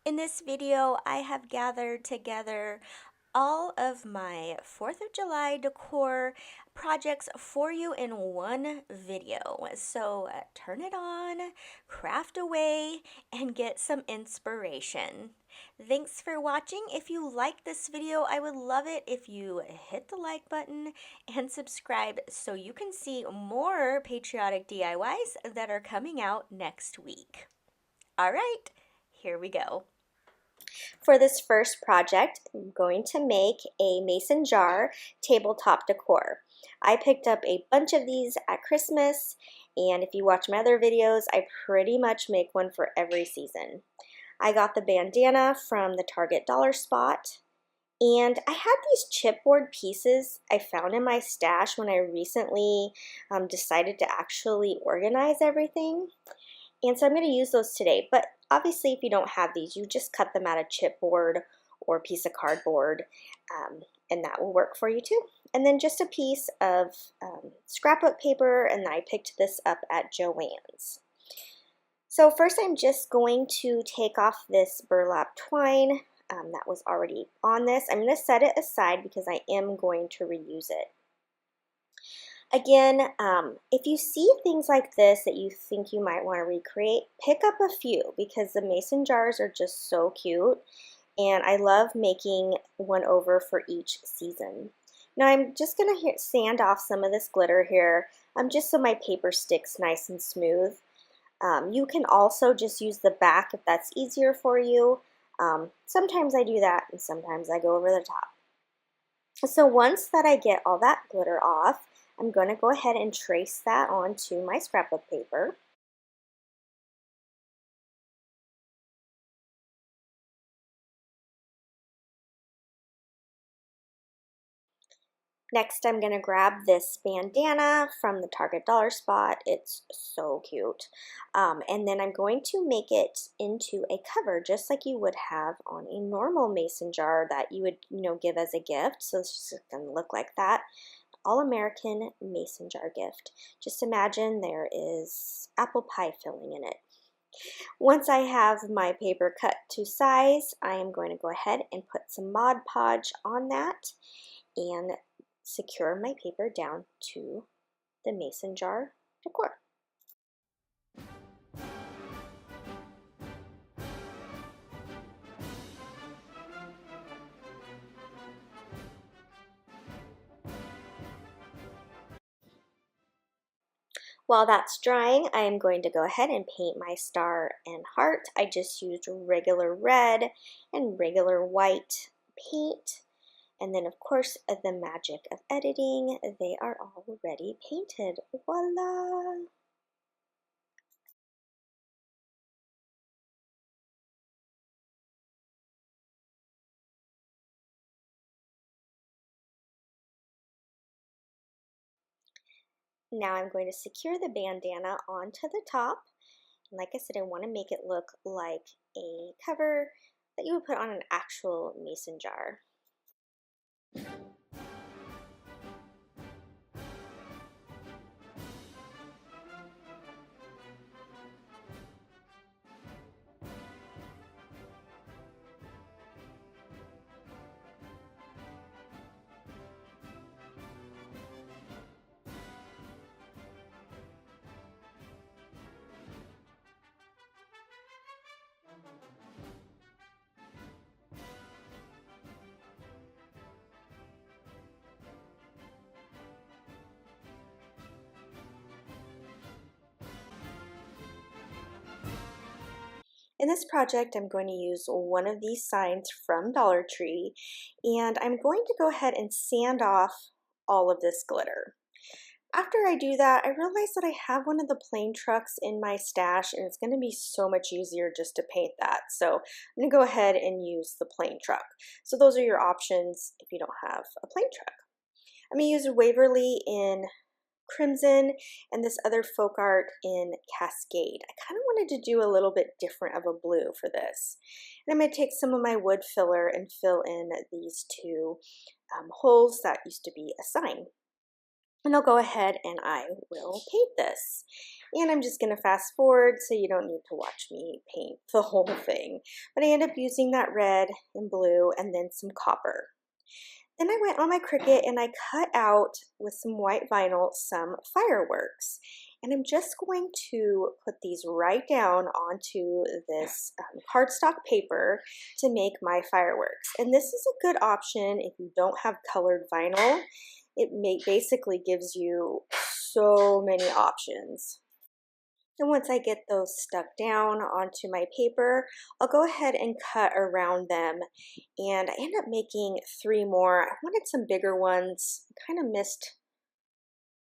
In this video, I have gathered together all of my 4th of July decor projects for you in one video. So turn it on, craft away, and get some inspiration. Thanks for watching. If you like this video, I would love it if you hit the like button and subscribe so you can see more patriotic DIYs that are coming out next week. All right, here we go. For this first project, I'm going to make a mason jar tabletop decor. I picked up a bunch of these at Christmas, and if you watch my other videos, I pretty much make one for every season. I got the bandana from the Target dollar spot, and I had these chipboard pieces I found in my stash when I recently decided to actually organize everything. And so I'm going to use those today, but obviously if you don't have these, you just cut them out of chipboard or a piece of cardboard, and that will work for you too. And then just a piece of scrapbook paper, and I picked this up at Joann's. So first I'm just going to take off this burlap twine that was already on this. I'm going to set it aside because I am going to reuse it. Again, if you see things like this that you think you might want to recreate, pick up a few because the mason jars are just so cute, and I love making one over for each season. Now I'm just going to sand off some of this glitter here, just so my paper sticks nice and smooth. You can also just use the back if that's easier for you. Sometimes I do that and sometimes I go over the top. So once that I get all that glitter off, I'm going to go ahead and trace that onto my scrapbook paper. Next, I'm going to grab this bandana from the Target dollar spot. It's so cute. And then I'm going to make it into a cover just like you would have on a normal mason jar that you would, give as a gift. So it's just going to look like that. All-American mason jar gift. Just imagine there is apple pie filling in it. Once I have my paper cut to size, I am going to go ahead and put some Mod Podge on that and secure my paper down to the mason jar decor. While that's drying, I am going to go ahead and paint my star and heart. I just used regular red and regular white paint. And then, of course, the magic of editing, they are already painted. Voila! Now I'm going to secure the bandana onto the top. And like I said, I want to make it look like a cover that you would put on an actual mason jar. In this project, I'm going to use one of these signs from Dollar Tree, and I'm going to go ahead and sand off all of this glitter. After I do that, I realize that I have one of the plain trucks in my stash, and it's going to be so much easier just to paint that. So I'm going to go ahead and use the plain truck. So those are your options if you don't have a plain truck. I'm going to use Waverly in Crimson and this other folk art in Cascade. I kind of wanted to do a little bit different of a blue for this. And I'm going to take some of my wood filler and fill in these two holes that used to be a sign. And I'll go ahead and I will paint this. And I'm just going to fast forward so you don't need to watch me paint the whole thing. But I end up using that red and blue and then some copper. Then I went on my Cricut and I cut out with some white vinyl some fireworks. And I'm just going to put these right down onto this cardstock paper to make my fireworks. And this is a good option if you don't have colored vinyl. It basically gives you so many options. And once I get those stuck down onto my paper, I'll go ahead and cut around them. And I end up making 3 more. I wanted some bigger ones. I kind of missed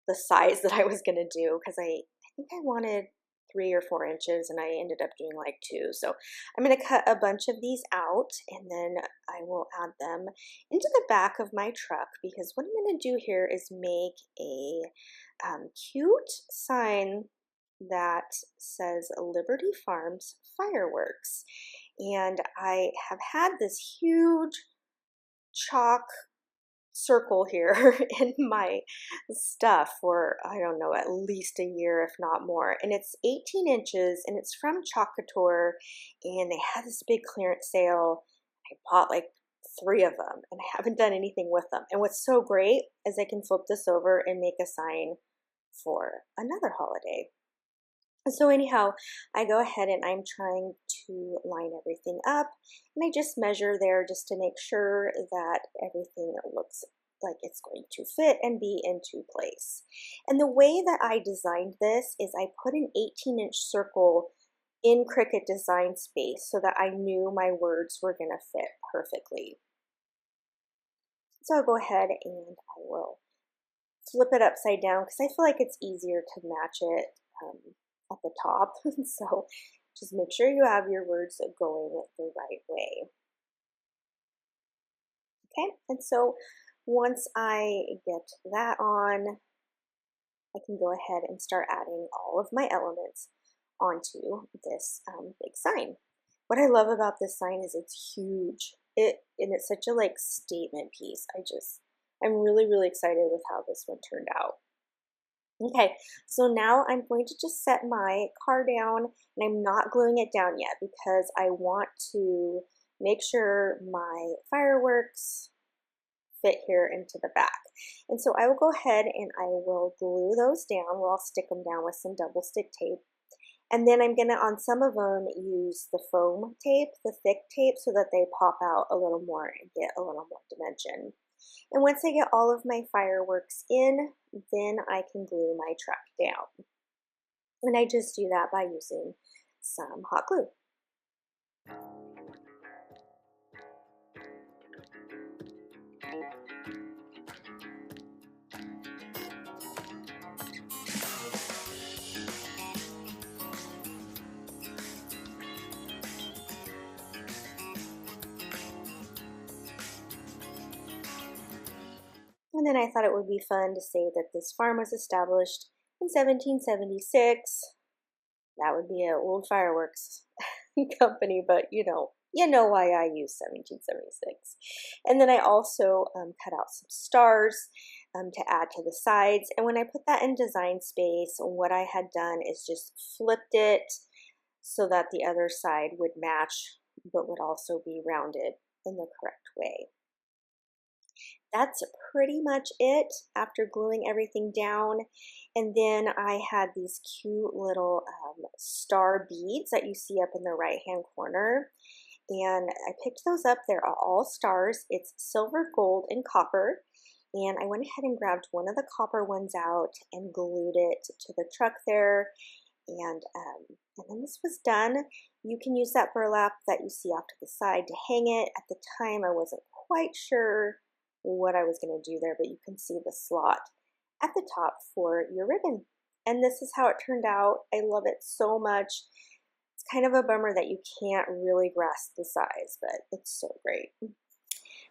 the size that I was going to do because I think I wanted 3 or 4 inches and I ended up doing like 2. So I'm going to cut a bunch of these out and then I will add them into the back of my truck because what I'm going to do here is make a cute sign that says Liberty Farms Fireworks. And I have had this huge chalk circle here in my stuff for, I don't know, at least a year, if not more. And it's 18 inches and it's from Chalk Couture and they had this big clearance sale. I bought like 3 of them and I haven't done anything with them. And what's so great is I can flip this over and make a sign for another holiday. So anyhow, I go ahead and I'm trying to line everything up and I just measure there just to make sure that everything looks like it's going to fit and be into place. And the way that I designed this is I put an 18-inch circle in Cricut Design Space so that I knew my words were going to fit perfectly. So I'll go ahead and I will flip it upside down because I feel like it's easier to match it at the top. So just make sure you have your words going the right way. Okay, and so once I get that on, I can go ahead and start adding all of my elements onto this big sign. What I love about this sign is it's huge. And it's such a like statement piece. I'm really, really excited with how this one turned out. Okay, so now I'm going to just set my car down and I'm not gluing it down yet because I want to make sure my fireworks fit here into the back. And so I will go ahead and I will glue those down, or I'll stick them down with some double stick tape. And then I'm gonna, on some of them, use the foam tape, the thick tape, so that they pop out a little more and get a little more dimension. And once I get all of my fireworks in, then I can glue my truck down. And I just do that by using some hot glue. And then I thought it would be fun to say that this farm was established in 1776. That would be an old fireworks company, but you know why I use 1776. And then I also cut out some stars to add to the sides. And when I put that in Design Space, what I had done is just flipped it so that the other side would match, but would also be rounded in the correct way. That's pretty much it after gluing everything down. And then I had these cute little star beads that you see up in the right hand corner. And I picked those up. They're all stars. It's silver, gold, and copper. And I went ahead and grabbed one of the copper ones out and glued it to the truck there. And then this was done. You can use that burlap that you see off to the side to hang it. At the time, I wasn't quite sure what I was going to do there, but you can see the slot at the top for your ribbon. And this is how it turned out. I love it so much. It's kind of a bummer that you can't really grasp the size, but it's so great.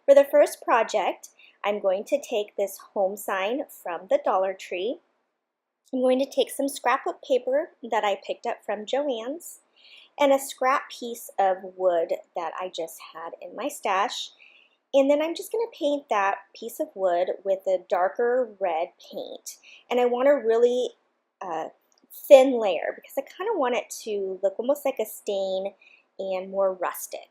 For the first project, I'm going to take this home sign from the Dollar Tree. I'm going to take some scrapbook paper that I picked up from Joann's and a scrap piece of wood that I just had in my stash. And then I'm just going to paint that piece of wood with a darker red paint. And I want a really thin layer because I kind of want it to look almost like a stain and more rustic.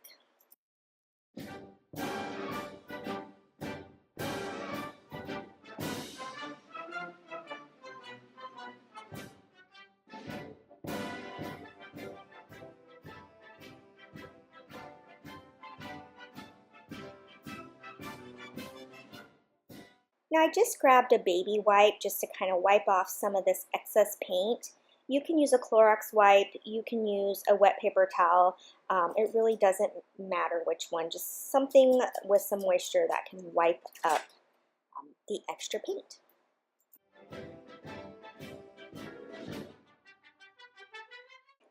Now I just grabbed a baby wipe just to kind of wipe off some of this excess paint. You can use a Clorox wipe, you can use a wet paper towel. It really doesn't matter which one, just something with some moisture that can wipe up the extra paint.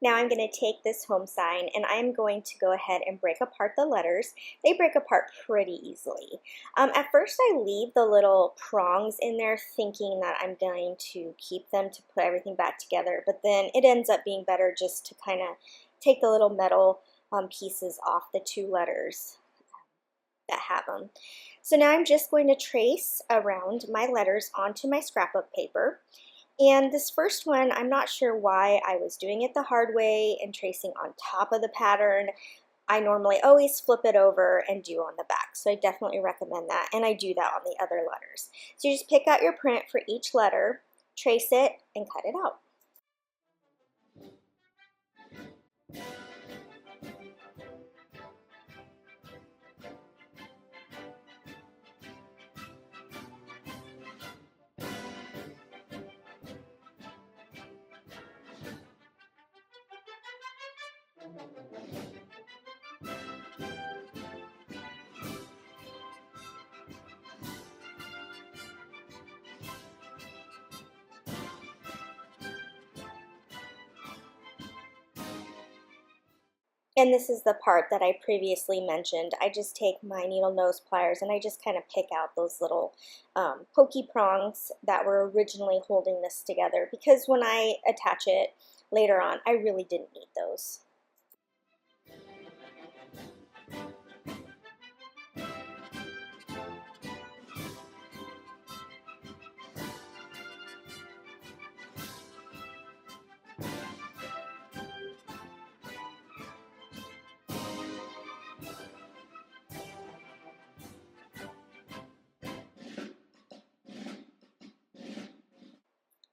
Now I'm going to take this home sign and I'm going to go ahead and break apart the letters. They break apart pretty easily. At first I leave the little prongs in there thinking that I'm going to keep them to put everything back together, but then it ends up being better just to kind of take the little metal pieces off the two letters that have them. So now I'm just going to trace around my letters onto my scrapbook paper. And this first one, I'm not sure why I was doing it the hard way and tracing on top of the pattern. I normally always flip it over and do on the back, so I definitely recommend that, and I do that on the other letters. So you just pick out your print for each letter, trace it, and cut it out. And this is the part that I previously mentioned. I just take my needle nose pliers and I just kind of pick out those little pokey prongs that were originally holding this together, because when I attach it later on, I really didn't need those.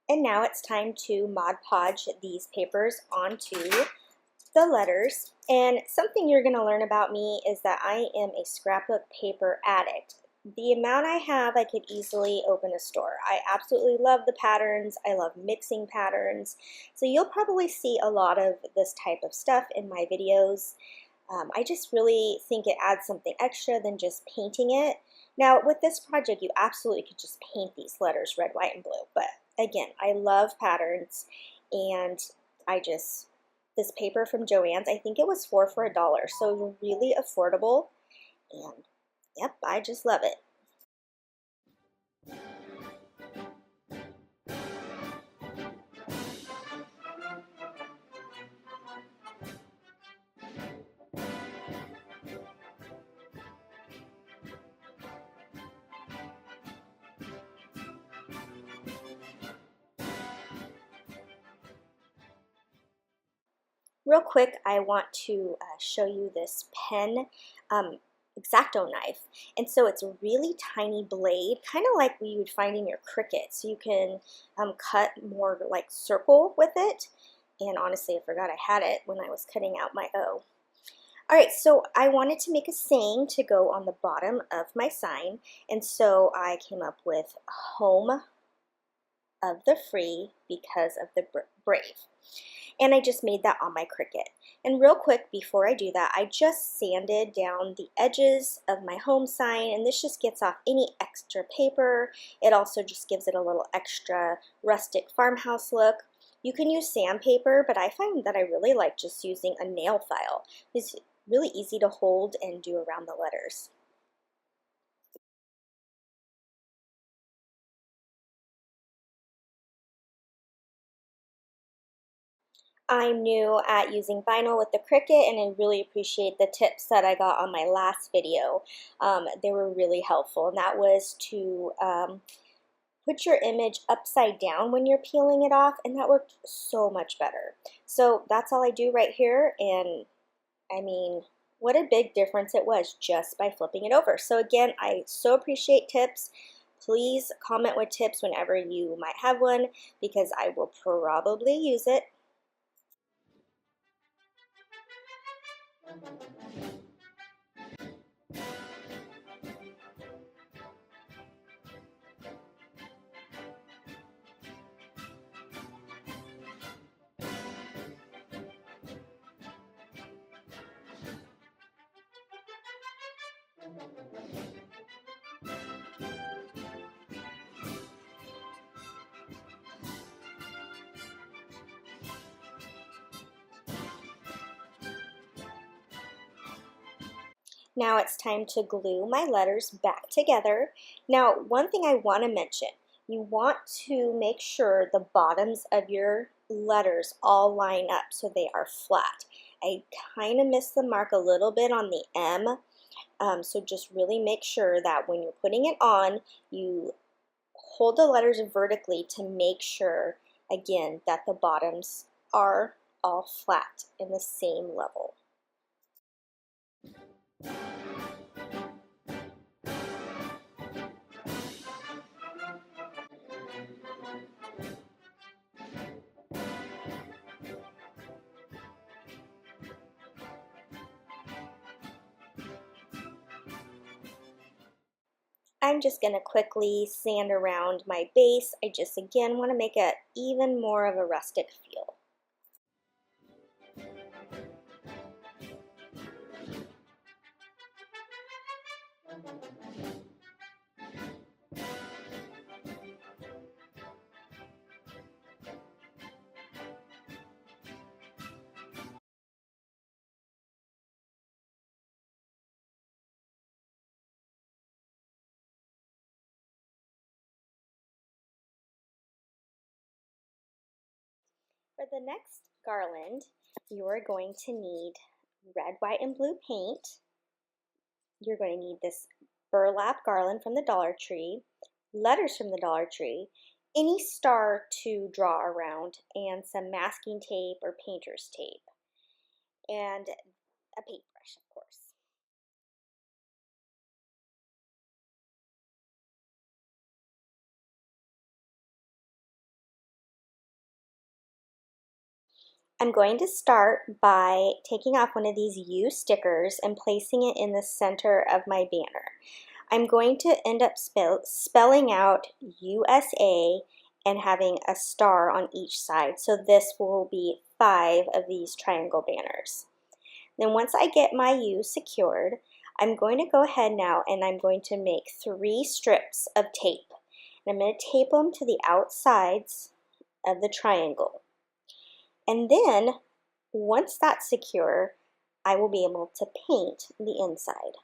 And now it's time to Mod Podge these papers onto the letters. And something you're going to learn about me is that I am a scrapbook paper addict. The amount I have, I could easily open a store. I absolutely love the patterns. I love mixing patterns. So you'll probably see a lot of this type of stuff in my videos. I just really think it adds something extra than just painting it. Now with this project, you absolutely could just paint these letters red, white, and blue. But again, I love patterns, and this paper from Joann's, I think it was 4 for $1, so really affordable, and yep, I just love it. Real quick, I want to show you this pen X-Acto knife. And so it's a really tiny blade, kind of like you would find in your Cricut. So you can cut more like circle with it. And honestly, I forgot I had it when I was cutting out my O. Alright, so I wanted to make a saying to go on the bottom of my sign. And so I came up with home of the free because of the brave. And I just made that on my Cricut. And real quick, before I do that, I just sanded down the edges of my home sign, and this just gets off any extra paper. It also just gives it a little extra rustic farmhouse look. You can use sandpaper, but I find that I really like just using a nail file. It's really easy to hold and do around the letters. I'm new at using vinyl with the Cricut, and I really appreciate the tips that I got on my last video. They were really helpful, and that was to put your image upside down when you're peeling it off, and that worked so much better. So that's all I do right here, and I mean, what a big difference it was just by flipping it over. So again, I so appreciate tips. Please comment with tips whenever you might have one, because I will probably use it. Now it's time to glue my letters back together. Now, one thing I want to mention, you want to make sure the bottoms of your letters all line up so they are flat. I kind of missed the mark a little bit on the M, so just really make sure that when you're putting it on, you hold the letters vertically to make sure, again, that the bottoms are all flat in the same level. I'm just going to quickly sand around my base. I just, again, want to make it even more of a rustic feel. For the next garland, you are going to need red, white, and blue paint. You're going to need this burlap garland from the Dollar Tree, letters from the Dollar Tree, any star to draw around, and some masking tape or painter's tape, and a paintbrush, of course. I'm going to start by taking off one of these U stickers and placing it in the center of my banner. I'm going to end up spelling out USA and having a star on each side. So this will be 5 of these triangle banners. Then once I get my U secured, I'm going to go ahead now and I'm going to make 3 strips of tape. And I'm going to tape them to the outsides of the triangle. And then, once that's secure, I will be able to paint the inside.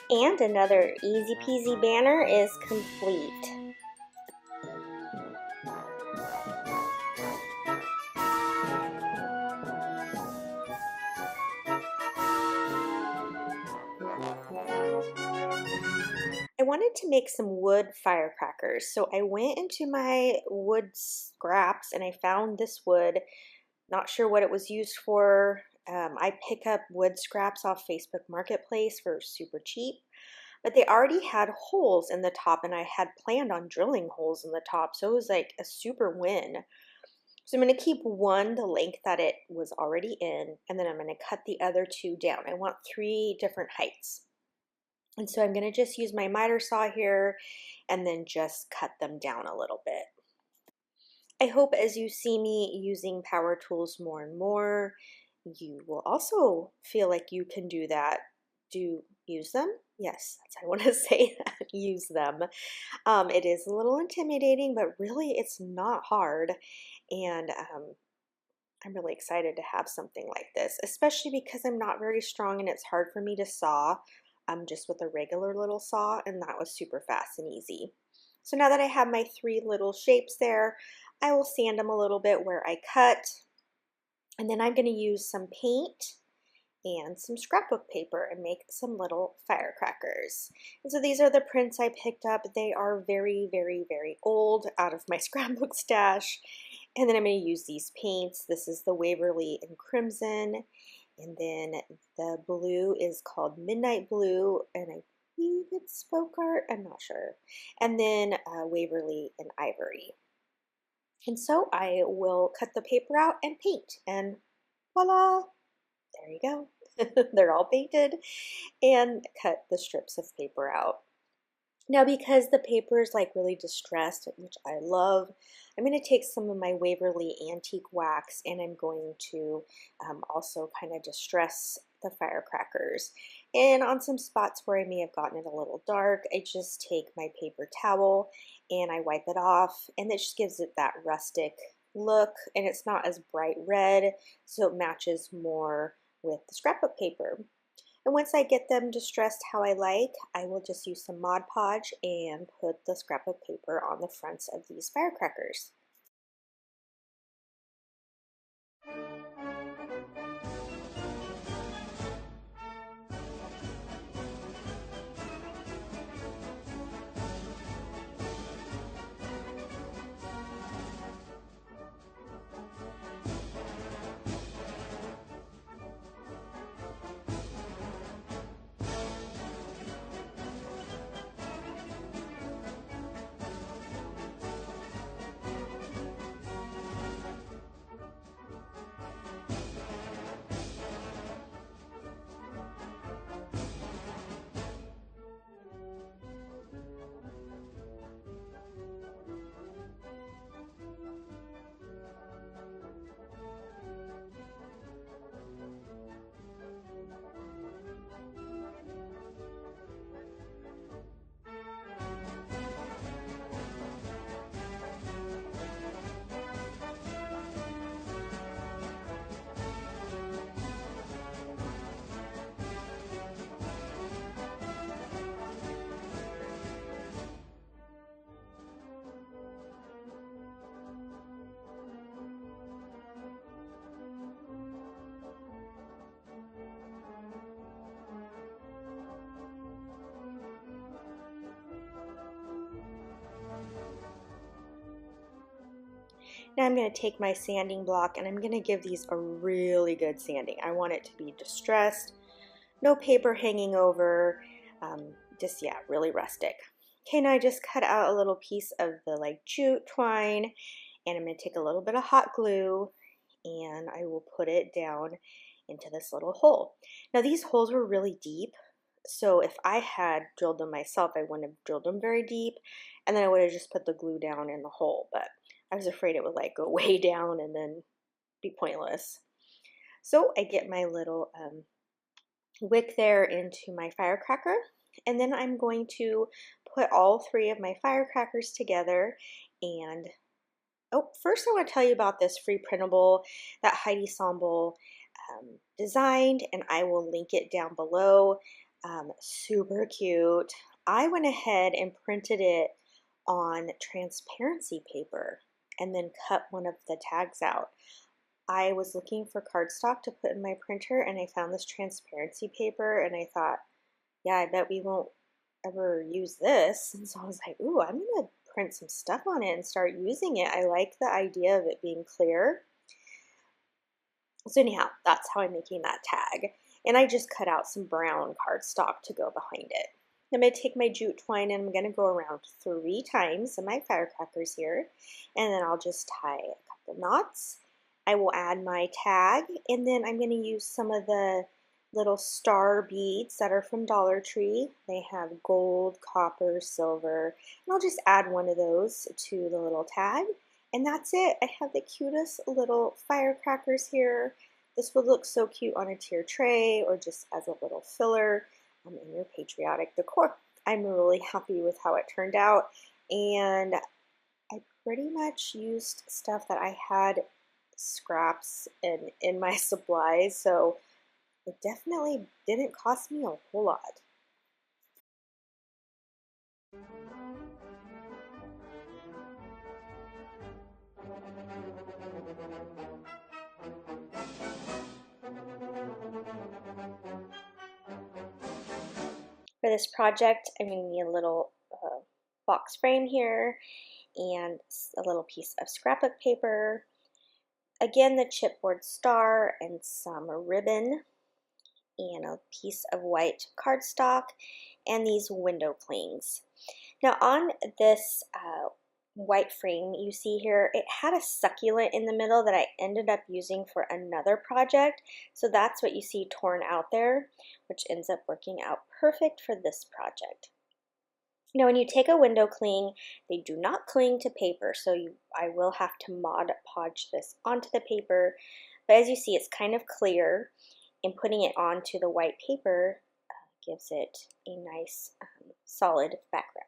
And another easy peasy banner is complete. wanted to make some wood firecrackers. So I went into my wood scraps and I found this wood. Not sure what it was used for. I pick up wood scraps off Facebook Marketplace for super cheap, but they already had holes in the top and I had planned on drilling holes in the top. So it was like a super win. So I'm going to keep one the length that it was already in, and then I'm going to cut the other two down. I want 3 different heights. And so I'm going to just use my miter saw here and then just cut them down a little bit. I hope as you see me using power tools more and more, you will also feel like you can do that. Do use them? Yes, that's I want to say that. Use them. It is a little intimidating, but really it's not hard. And I'm really excited to have something like this, especially because I'm not very strong and it's hard for me to saw just with a regular little saw, and that was super fast and easy. So now that I have my 3 little shapes there, I will sand them a little bit where I cut, and then I'm going to use some paint and some scrapbook paper and make some little firecrackers. And so these are the prints I picked up. They are very, very, very old, out of my scrapbook stash. And then I'm going to use these paints. This is the Waverly and Crimson. And then the blue is called Midnight Blue, and I believe it's folk art, I'm not sure. And then Waverly and Ivory. And so I will cut the paper out and paint, and voila, there you go. They're all painted, and cut the strips of paper out. Now, because the paper is like really distressed, which I love, I'm going to take some of my Waverly Antique Wax and I'm going to also kind of distress the firecrackers. And on some spots where I may have gotten it a little dark, I just take my paper towel and I wipe it off, and it just gives it that rustic look, and it's not as bright red, so it matches more with the scrapbook paper. And once I get them distressed how I like, I will just use some Mod Podge and put the scrapbook paper on the fronts of these firecrackers. Now I'm going to take my sanding block and I'm going to give these a really good sanding. I want it to be distressed, no paper hanging over, just, yeah, really rustic. Okay, now I just cut out a little piece of the like jute twine, and I'm going to take a little bit of hot glue and I will put it down into this little hole. Now these holes were really deep, so if I had drilled them myself, I wouldn't have drilled them very deep, and then I would have just put the glue down in the hole, but I was afraid it would like go way down and then be pointless. So I get my little wick there into my firecracker, and then I'm going to put all 3 of my firecrackers together. And oh, first I want to tell you about this free printable that Heidi Sombel designed, and I will link it down below. Super cute. I went ahead and printed it on transparency paper and then cut one of the tags out. I was looking for cardstock to put in my printer and I found this transparency paper and I thought, yeah, I bet we won't ever used this. And so I was like, ooh, I'm gonna print some stuff on it and start using it. I like the idea of it being clear. So anyhow, that's how I'm making that tag. And I just cut out some brown cardstock to go behind it. I'm going to take my jute twine and I'm going to go around 3 times in my firecrackers here. And then I'll just tie a couple knots. I will add my tag, and then I'm going to use some of the little star beads that are from Dollar Tree. They have gold, copper, silver, and I'll just add one of those to the little tag. And that's it. I have the cutest little firecrackers here. This would look so cute on a tier tray or just as a little filler in your patriotic decor. I'm really happy with how it turned out, and I pretty much used stuff that I had scraps in my supplies, so it definitely didn't cost me a whole lot. For this project, I'm going to need a little box frame here and a little piece of scrapbook paper. Again, the chipboard star and some ribbon and a piece of white cardstock and these window clings. Now on this white frame you see here, it had a succulent in the middle that I ended up using for another project, so that's what you see torn out there, which ends up working out perfect for this project. Now when you take a window cling, they do not cling to paper, so I will have to Mod Podge this onto the paper, but as you see it's kind of clear, and putting it onto the white paper gives it a nice solid background.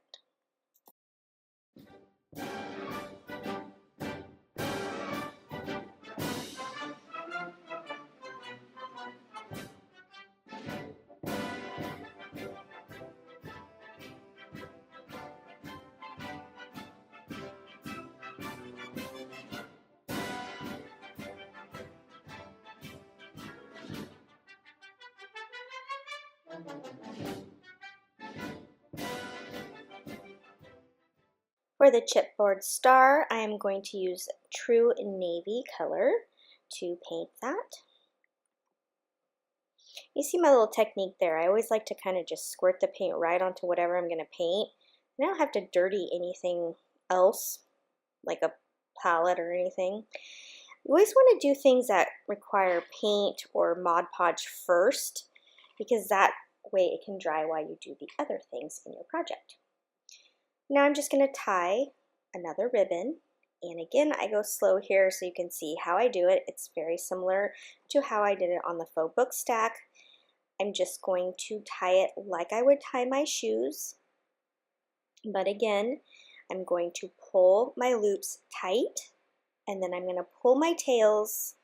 For the chipboard star, I am going to use true navy color to paint that. You see my little technique there. I always like to kind of just squirt the paint right onto whatever I'm going to paint. I don't have to dirty anything else, like a palette or anything. You always want to do things that require paint or Mod Podge first, because that way it can dry while you do the other things in your project. Now I'm just going to tie another ribbon, and again I go slow here so you can see how I do it. It's very similar to how I did it on the faux book stack. I'm just going to tie it like I would tie my shoes, but again I'm going to pull my loops tight, and then I'm going to pull my tails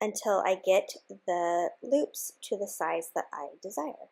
until I get the loops to the size that I desire.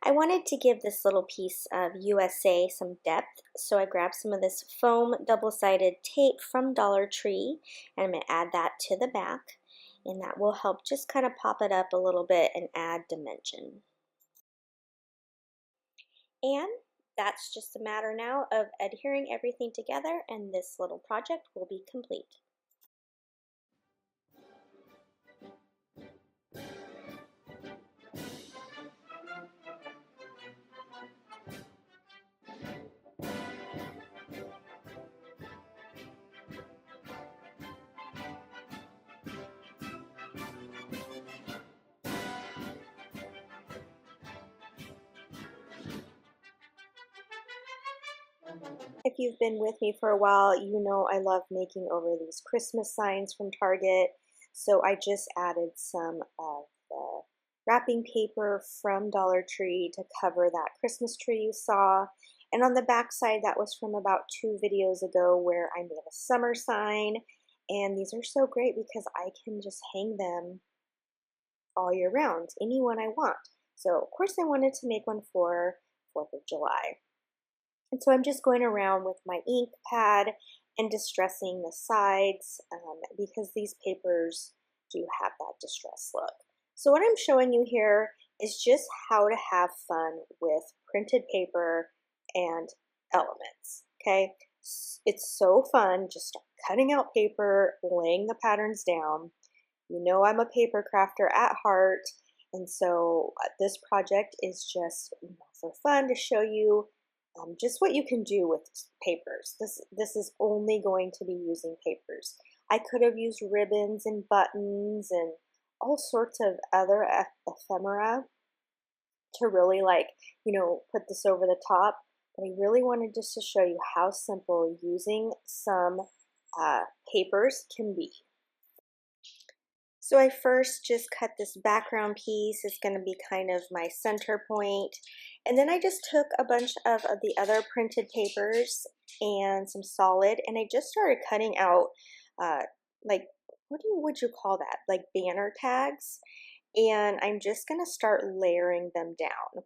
I wanted to give this little piece of USA some depth, so I grabbed some of this foam double-sided tape from Dollar Tree, and I'm going to add that to the back, and that will help just kind of pop it up a little bit and add dimension. And that's just a matter now of adhering everything together, and this little project will be complete. If you've been with me for a while, you know I love making over these Christmas signs from Target. So I just added some of the wrapping paper from Dollar Tree to cover that Christmas tree you saw. And on the back side, that was from about 2 videos ago where I made a summer sign. And these are so great because I can just hang them all year round, any one I want. So of course I wanted to make one for 4th of July. And so I'm just going around with my ink pad and distressing the sides because these papers do have that distress look. So what I'm showing you here is just how to have fun with printed paper and elements, okay? It's so fun. Just start cutting out paper, laying the patterns down. You know I'm a paper crafter at heart, and so this project is just for fun to show you just what you can do with papers. This is only going to be using papers. I could have used ribbons and buttons and all sorts of other ephemera to really put this over the top. But I really wanted just to show you how simple using some papers can be. So I first just cut this background piece. It's going to be kind of my center point. And then I just took a bunch of the other printed papers and some solid, and I just started cutting out like, would you call that? Like banner tags. And I'm just going to start layering them down.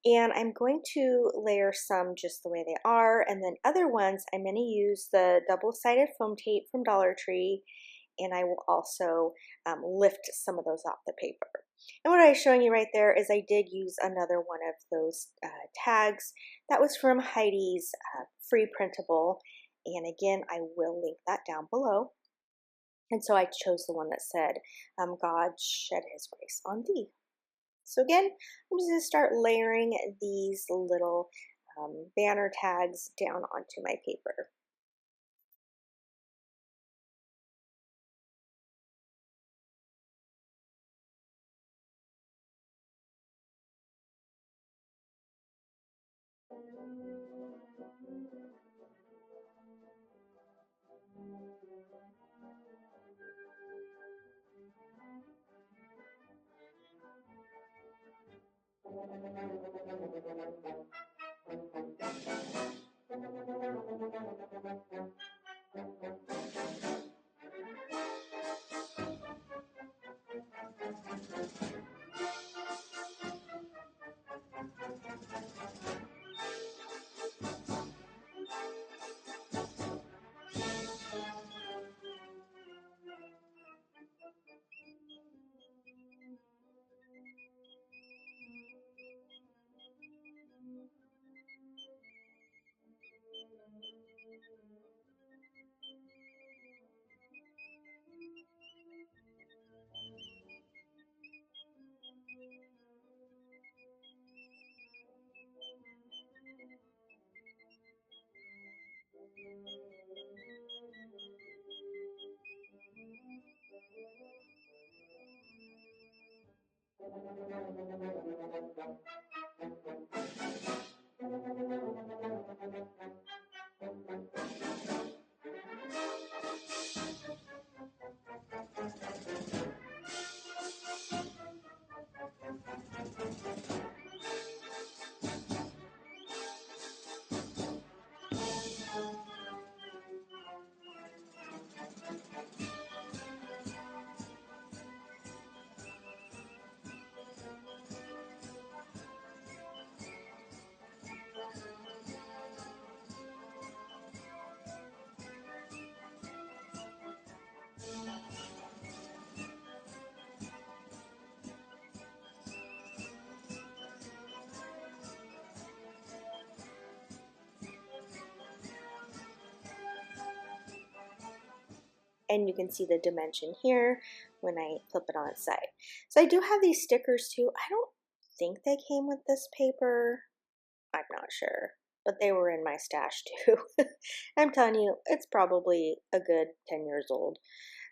And I'm going to layer some just the way they are, and then other ones I'm going to use the double-sided foam tape from Dollar Tree, and I will also lift some of those off the paper. And what I was showing you right there is I did use another one of those tags. That was from Heidi's free printable, and again I will link that down below. And so I chose the one that said, God shed his grace on thee. So again, I'm just going to start layering these little banner tags down onto my paper. And you can see the dimension here when I flip it on its side. So I do have these stickers too. I don't think they came with this paper. I'm not sure, but they were in my stash too. I'm telling you, it's probably a good 10 years old.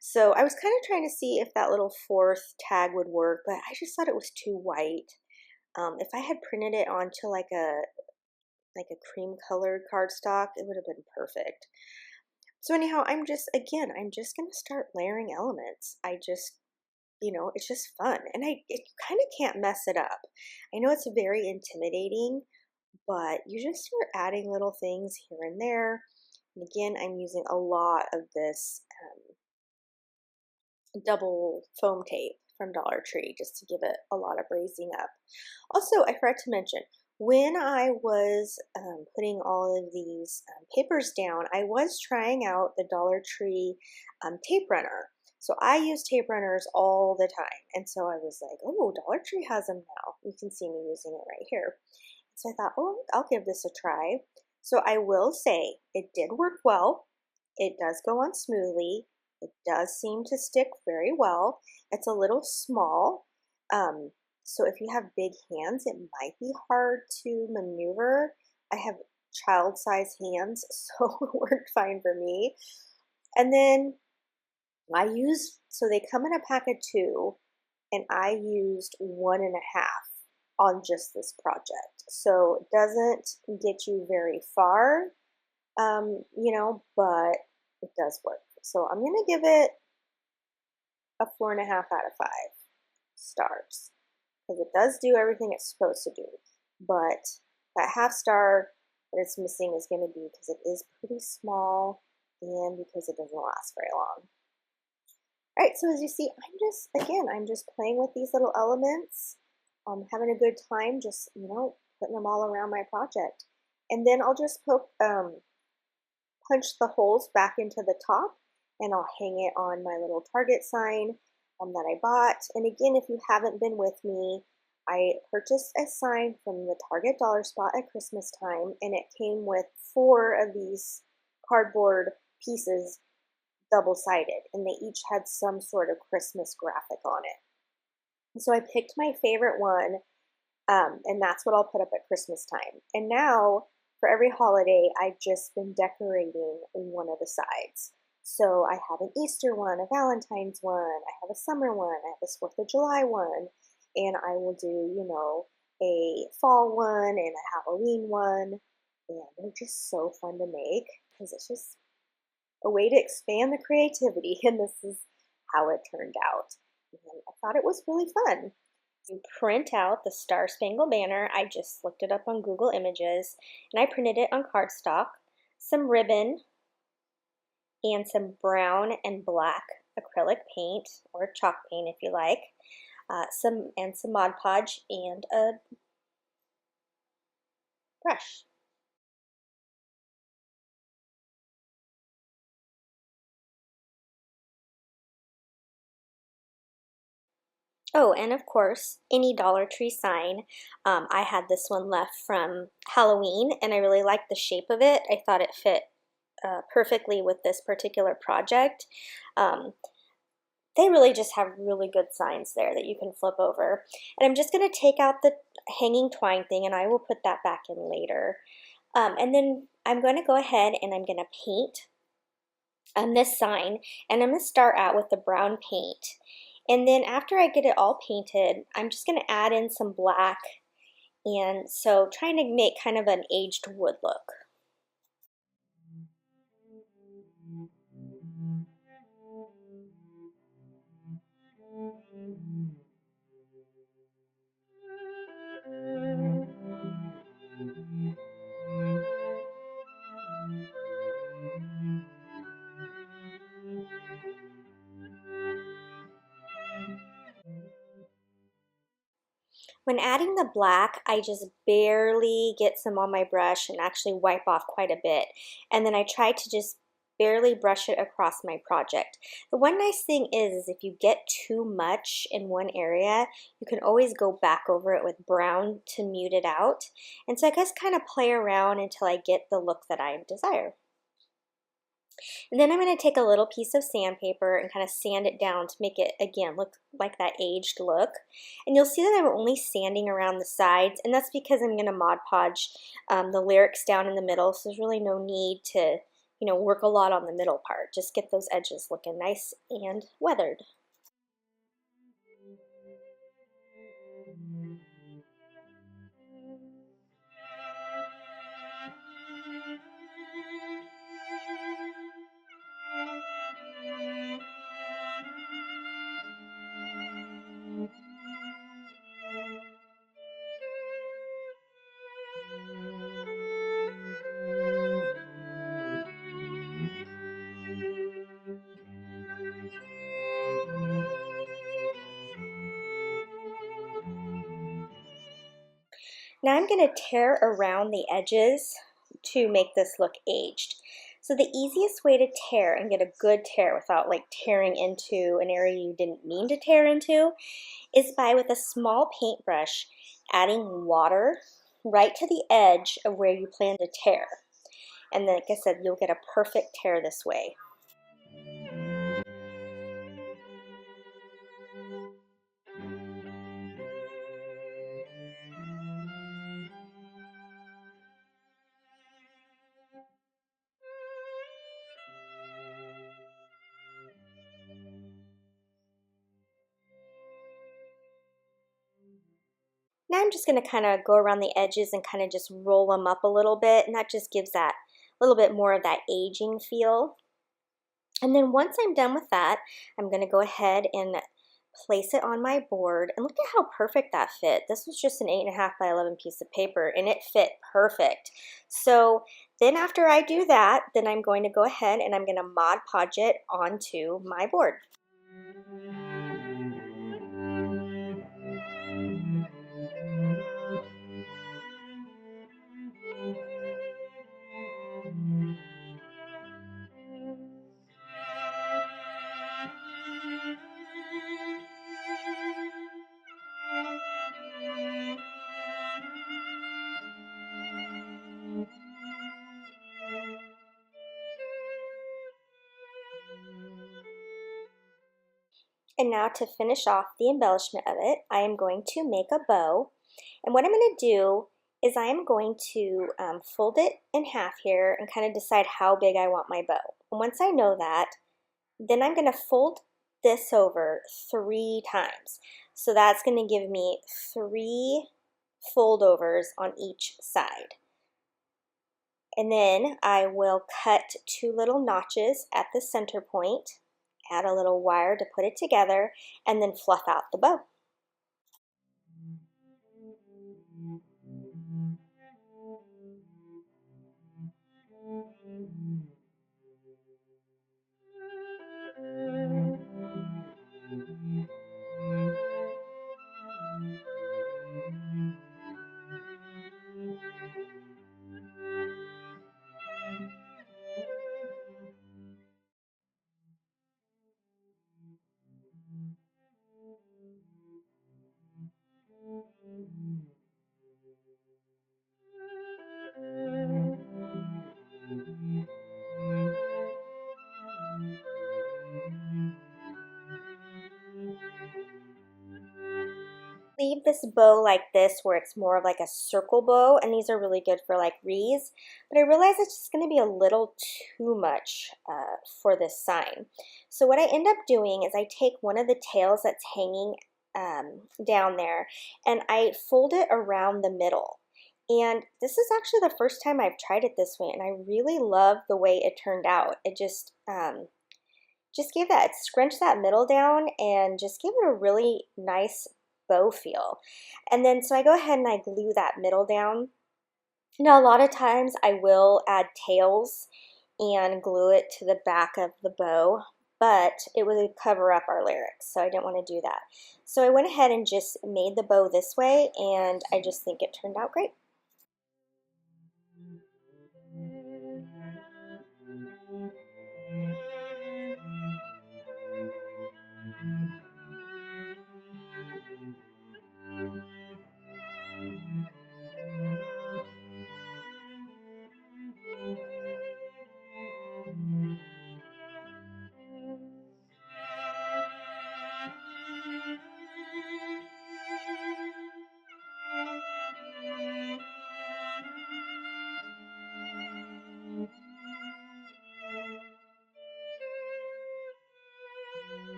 So I was kind of trying to see if that little 4th tag would work, but I just thought it was too white. If I had printed it onto like a cream colored cardstock, it would have been perfect. So anyhow, I'm just going to start layering elements. you know, it's just fun. And it kind of can't mess it up. I know it's very intimidating, but you just start adding little things here and there. And again, I'm using a lot of this double foam tape from Dollar Tree just to give it a lot of raising up. Also, I forgot to mention, when I was putting all of these papers down, I was trying out the Dollar Tree tape runner. So I use tape runners all the time. And so I was like, oh, Dollar Tree has them now. You can see me using it right here. So I thought, oh, I'll give this a try. So I will say it did work well. It does go on smoothly. It does seem to stick very well. It's a little small, so if you have big hands, it might be hard to maneuver. I have child-sized hands, so it worked fine for me. And then so they come in a pack of 2, and I used 1.5 on just this project. So it doesn't get you very far, you know, but it does work. So I'm gonna give it a 4.5 out of 5 stars because it does do everything it's supposed to do. But that half star that it's missing is going to be because it is pretty small and because it doesn't last very long. All right, so as you see, I'm just playing with these little elements, having a good time, just, you know, putting them all around my project. And then I'll just punch the holes back into the top, and I'll hang it on my little Target sign that I bought. And again, if you haven't been with me, I purchased a sign from the Target dollar spot at Christmas time, and it came with 4 of these cardboard pieces, double-sided, and they each had some sort of Christmas graphic on it. So I picked my favorite one, and that's what I'll put up at Christmas time. And now, for every holiday, I've just been decorating one of the sides. So I have an Easter one, a Valentine's one, I have a summer one, I have a 4th of July one, and I will do, you know, a fall one and a Halloween one. And they're just so fun to make because it's just a way to expand the creativity, and this is how it turned out. And I thought it was really fun. To print out the Star Spangled Banner, I just looked it up on Google Images, and I printed it on cardstock, some ribbon, and some brown and black acrylic paint, or chalk paint if you like, some Mod Podge, and a brush. Oh, and of course, any Dollar Tree sign. I had this one left from Halloween, and I really liked the shape of it. I thought it fit perfectly with this particular project. They really just have really good signs there that you can flip over. And I'm just going to take out the hanging twine thing, and I will put that back in later. And then I'm going to go ahead and I'm going to paint on this sign, and I'm going to start out with the brown paint. And then after I get it all painted, I'm just going to add in some black, and so trying to make kind of an aged wood look. When adding the black, I just barely get some on my brush and actually wipe off quite a bit. And then I try to just barely brush it across my project. The one nice thing is if you get too much in one area, you can always go back over it with brown to mute it out. And so I just kind of play around until I get the look that I desire. And then I'm going to take a little piece of sandpaper and kind of sand it down to make it, again, look like that aged look. And you'll see that I'm only sanding around the sides, and that's because I'm going to Mod Podge the lyrics down in the middle, so there's really no need to, you know, work a lot on the middle part. Just get those edges looking nice and weathered. Now I'm going to tear around the edges to make this look aged. So the easiest way to tear and get a good tear without like tearing into an area you didn't mean to tear into is by, with a small paintbrush, adding water right to the edge of where you plan to tear. And then, like I said, you'll get a perfect tear this way. Now I'm just going to kind of go around the edges and kind of just roll them up a little bit, and that just gives that little bit more of that aging feel. And then once I'm done with that, I'm going to go ahead and place it on my board. And look at how perfect that fit. This was just an 8.5 by 11 piece of paper, and it fit perfect. So then after I do that, then I'm going to go ahead and I'm going to Mod Podge it onto my board. And now to finish off the embellishment of it, I am going to make a bow. And what I'm going to do is I am going to fold it in half here and kind of decide how big I want my bow. And once I know that, then I'm going to fold this over 3 times. So that's going to give me 3 fold overs on each side. And then I will cut 2 little notches at the center point, add a little wire to put it together, and then fluff out the bow. Leave this bow like this where it's more of like a circle bow, and these are really good for like wreaths, but I realize it's just going to be a little too much for this sign. So what I end up doing is I take one of the tails that's hanging down there and I fold it around the middle. And this is actually the first time I've tried it this way, and I really love the way it turned out. It just gave that, scrunch that middle down and just give it a really nice bow feel. And then so I go ahead and I glue that middle down. Now a lot of times I will add tails and glue it to the back of the bow, but it would cover up our lyrics, so I didn't want to do that. So I went ahead and just made the bow this way, and I just think it turned out great.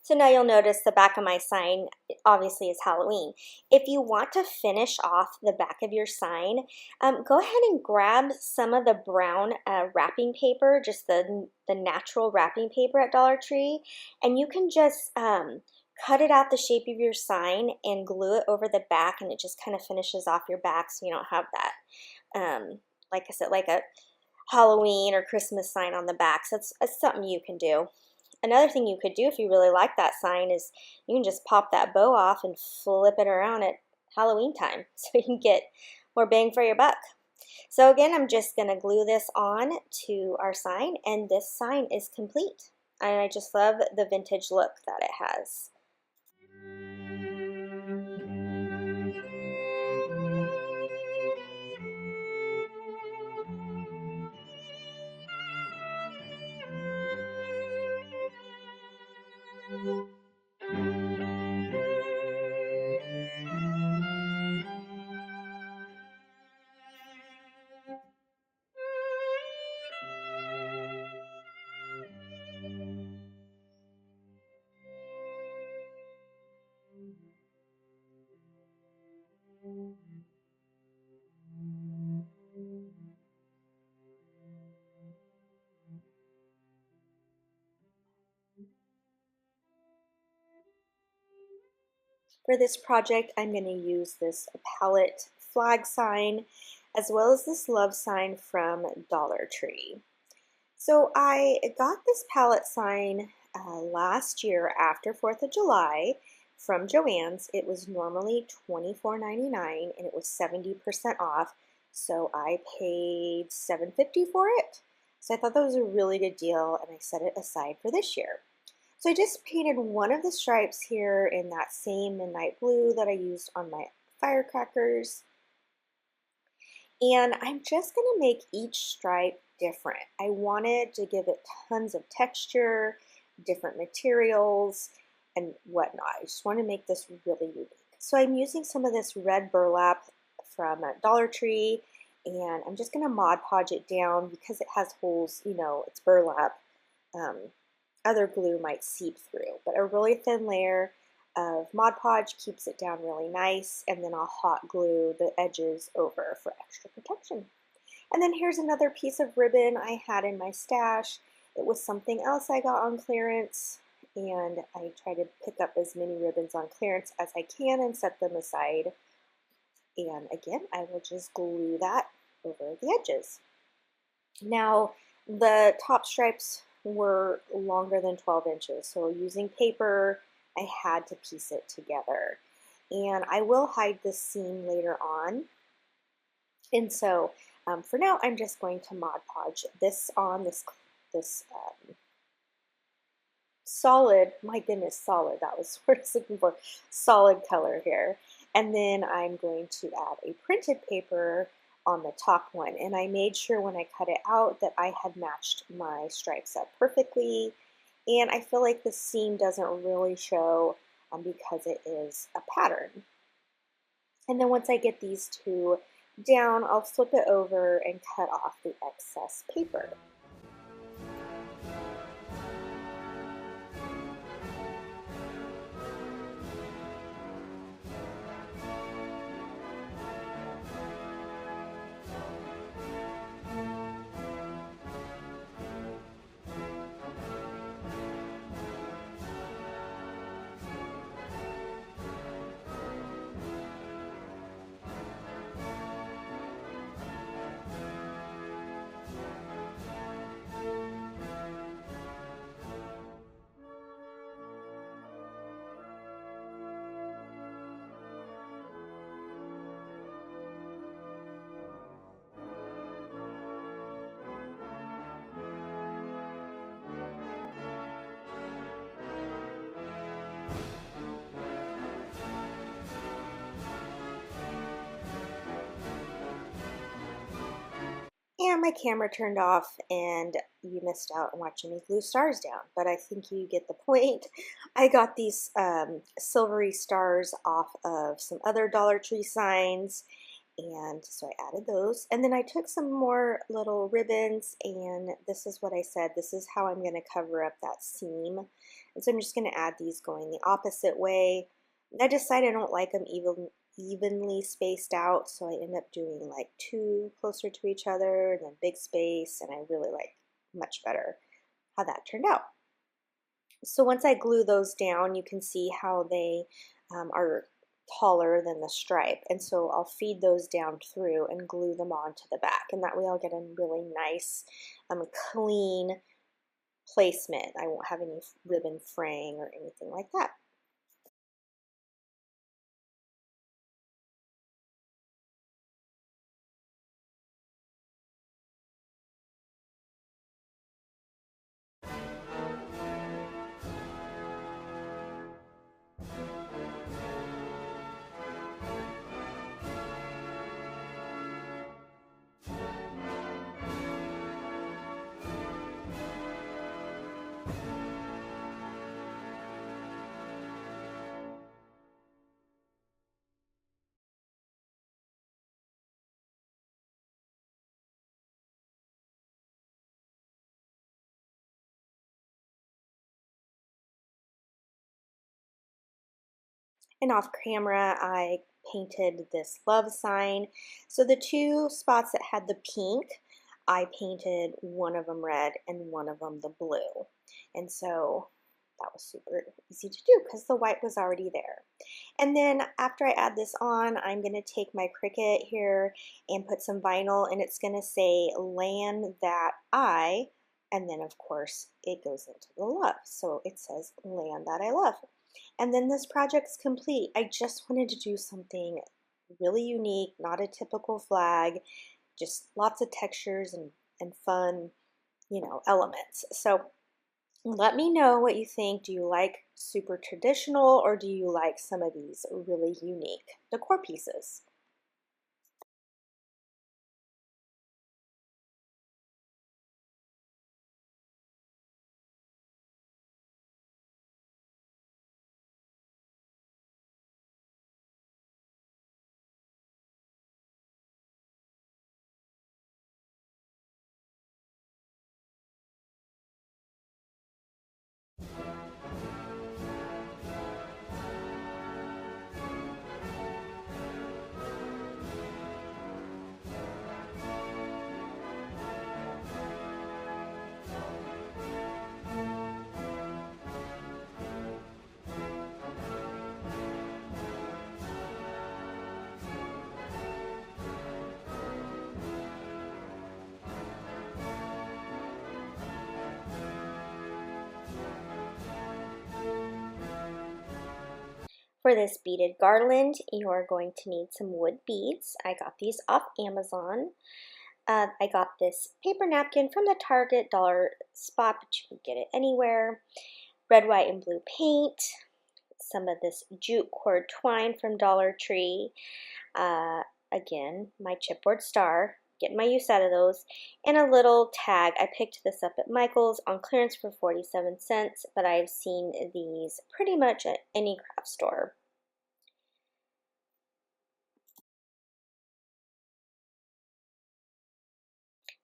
So now you'll notice the back of my sign obviously is Halloween. If you want to finish off the back of your sign, go ahead and grab some of the brown wrapping paper, just the natural wrapping paper at Dollar Tree, and you can just cut it out the shape of your sign and glue it over the back, and it just kind of finishes off your back so you don't have that, like I said, like a Halloween or Christmas sign on the back. So it's something you can do. Another thing you could do if you really like that sign is you can just pop that bow off and flip it around at Halloween time so you can get more bang for your buck. So again, I'm just going to glue this on to our sign, and this sign is complete. And I just love the vintage look that it has. For this project, I'm going to use this pallet flag sign as well as this love sign from Dollar Tree. So I got this pallet sign last year after 4th of July from Joann's. It was normally $24.99 and it was 70% off, so I paid $7.50 for it. So I thought that was a really good deal, and I set it aside for this year. So I just painted one of the stripes here in that same midnight blue that I used on my firecrackers. And I'm just going to make each stripe different. I wanted to give it tons of texture, different materials, and whatnot. I just want to make this really unique. So I'm using some of this red burlap from Dollar Tree, and I'm just going to Mod Podge it down because it has holes, you know, it's burlap. Other glue might seep through, but a really thin layer of Mod Podge keeps it down really nice, and then I'll hot glue the edges over for extra protection. And then here's another piece of ribbon I had in my stash. It was something else I got on clearance, and I try to pick up as many ribbons on clearance as I can and set them aside. And again, I will just glue that over the edges. Now, the top stripes were longer than 12 inches, so using paper, I had to piece it together. And I will hide this seam later on. And so for now, I'm just going to Mod Podge this on, this solid, my goodness, solid, that was what I was looking for, solid color here. And then I'm going to add a printed paper on the top one, and I made sure when I cut it out that I had matched my stripes up perfectly, and I feel like the seam doesn't really show because it is a pattern. And then once I get these two down, I'll flip it over and cut off the excess paper. And my camera turned off, and you missed out on watching me glue stars down, but I think you get the point. I got these silvery stars off of some other Dollar Tree signs, and so I added those. And then I took some more little ribbons, and this is what I said. This is how I'm going to cover up that seam. And so I'm just going to add these going the opposite way. I decided I don't like them evenly spaced out, so I end up doing like two closer to each other and then big space, and I really like much better how that turned out. So once I glue those down, you can see how they are taller than the stripe, and so I'll feed those down through and glue them onto the back, and that way I'll get a really nice clean placement. I won't have any ribbon fraying or anything like that. And off camera, I painted this love sign. So the two spots that had the pink, I painted one of them red and one of them the blue. And so that was super easy to do because the white was already there. And then after I add this on, I'm going to take my Cricut here and put some vinyl, and it's going to say land that I, and then of course it goes into the love. So it says land that I love. And then this project's complete. I just wanted to do something really unique, not a typical flag, just lots of textures and fun, you know, elements. So let me know what you think. Do you like super traditional, or do you like some of these really unique decor pieces? For this beaded garland, you are going to need some wood beads. I got these off Amazon. I got this paper napkin from the Target dollar spot, but you can get it anywhere. Red, white, and blue paint. Some of this jute cord twine from Dollar Tree. Again, my chipboard star. Getting my use out of those. And a little tag. I picked this up at Michael's on clearance for 47 cents, but I've seen these pretty much at any craft store.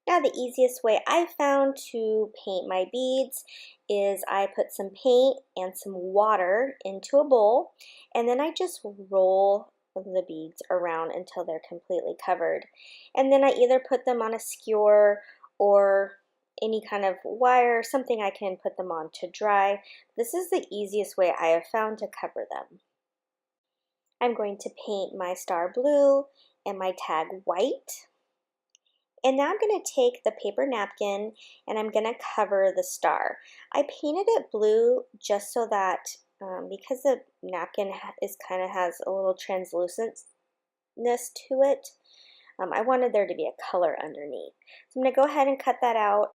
Now the easiest way I found to paint my beads is I put some paint and some water into a bowl, and then I just roll the beads around until they're completely covered. And then I either put them on a skewer or any kind of wire, something I can put them on to dry. This is the easiest way I have found to cover them. I'm going to paint my star blue and my tag white. And now I'm going to take the paper napkin and I'm going to cover the star. I painted it blue just so that because the napkin has a little translucentness to it, I wanted there to be a color underneath. So I'm going to go ahead and cut that out.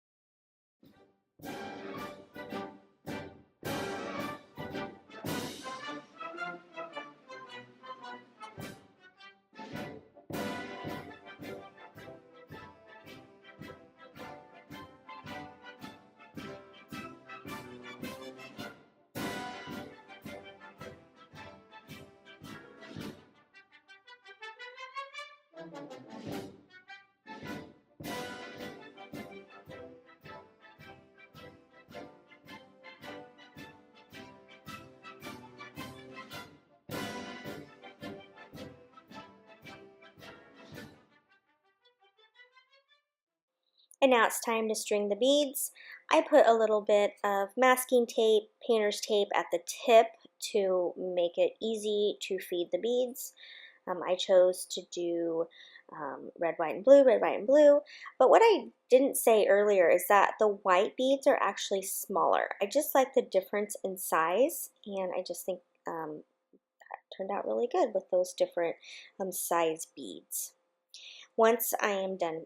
And now it's time to string the beads. I put a little bit of masking tape, painter's tape at the tip to make it easy to feed the beads. I chose to do red, white, and blue, red, white, and blue. But what I didn't say earlier is that the white beads are actually smaller. I just like the difference in size, and I just think that turned out really good with those different size beads. Once I am done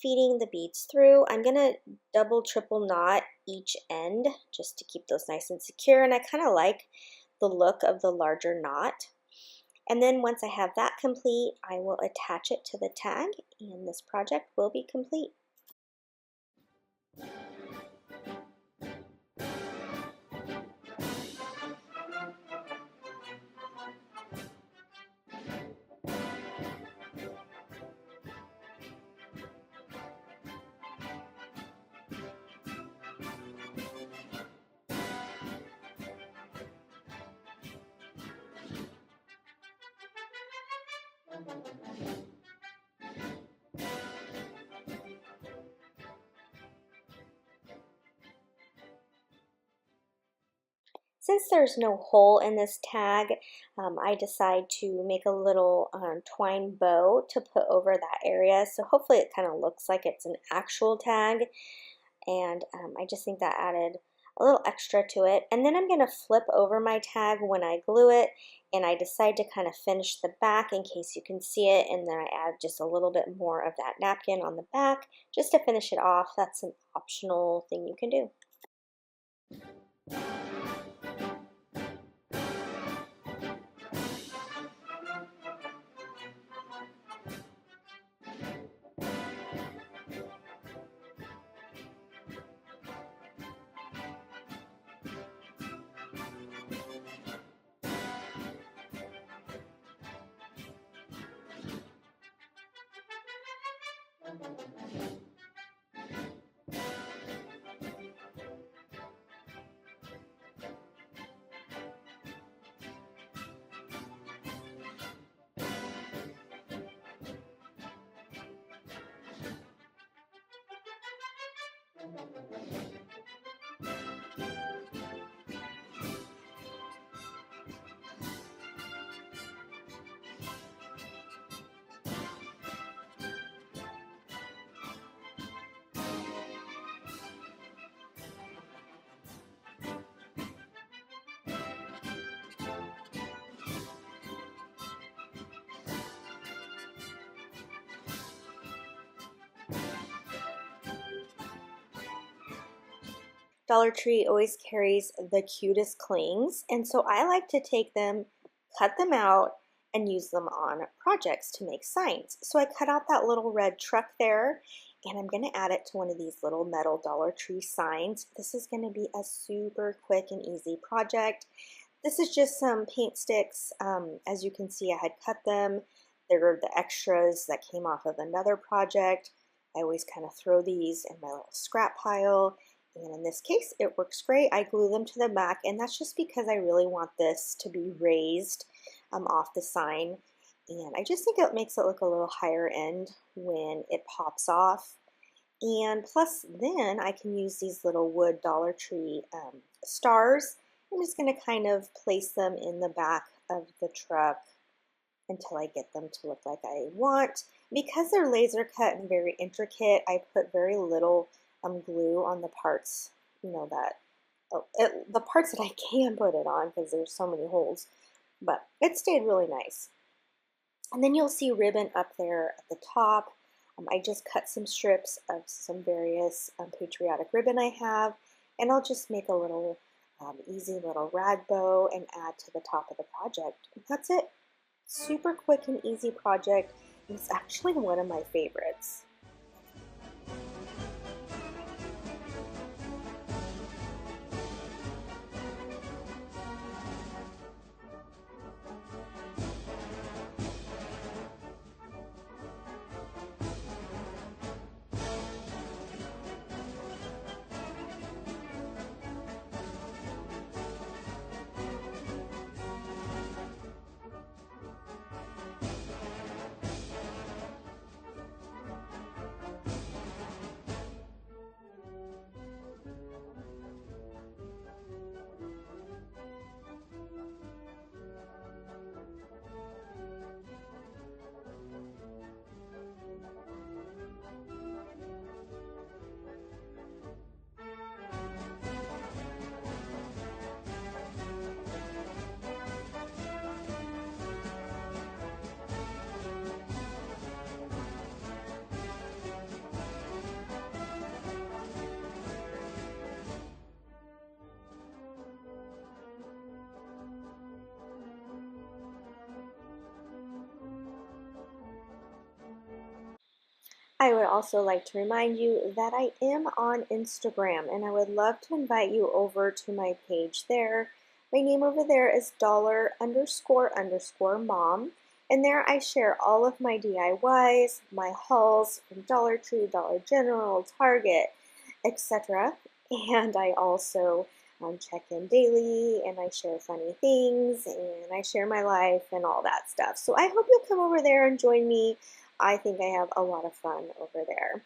feeding the beads through, I'm going to double, triple knot each end just to keep those nice and secure, and I kind of like the look of the larger knot. And then once I have that complete, I will attach it to the tag, and this project will be complete. Since there's no hole in this tag, I decide to make a little twine bow to put over that area. So hopefully it kind of looks like it's an actual tag. And I just think that added a little extra to it. And then I'm going to flip over my tag when I glue it, and I decide to kind of finish the back in case you can see it, and then I add just a little bit more of that napkin on the back just to finish it off. That's an optional thing you can do. Dollar Tree always carries the cutest clings, and so I like to take them, cut them out, and use them on projects to make signs. So I cut out that little red truck there, and I'm going to add it to one of these little metal Dollar Tree signs. This is going to be a super quick and easy project. This is just some paint sticks. As you can see, I had cut them. They're the extras that came off of another project. I always kind of throw these in my little scrap pile. And in this case, it works great. I glue them to the back, and that's just because I really want this to be raised off the sign. And I just think it makes it look a little higher end when it pops off. And plus, then I can use these little wood Dollar Tree stars. I'm just going to kind of place them in the back of the truck until I get them to look like I want. Because they're laser cut and very intricate, I put very little glue on the parts, you know, that the parts that I can put it on because there's so many holes, but it stayed really nice. And then you'll see ribbon up there at the top. I just cut some strips of some various Patriotic ribbon I have, and I'll just make a little easy little rag bow and add to the top of the project. And that's it. Super quick and easy project. It's actually one of my favorites. I would also like to remind you that I am on Instagram and I would love to invite you over to my page there. My name over there is $__mom. And there I share all of my DIYs, my hauls from Dollar Tree, Dollar General, Target, etc. And I also check in daily and I share funny things and I share my life and all that stuff. So I hope you'll come over there and join me. I think I have a lot of fun over there.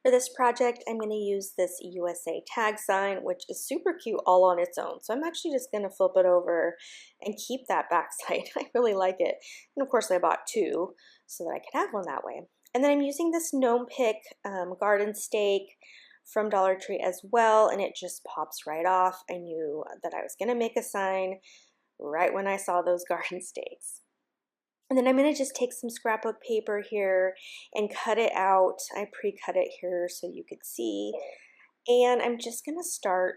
For this project, I'm going to use this USA tag sign, which is super cute all on its own. So I'm actually just going to flip it over and keep that backside. I really like it. And of course I bought two so that I could have one that way. And then I'm using this Gnome pick garden stake from Dollar Tree as well, and it just pops right off. I knew that I was going to make a sign right when I saw those garden stakes. And then I'm going to just take some scrapbook paper here and cut it out. I pre-cut it here so you could see. And I'm just going to start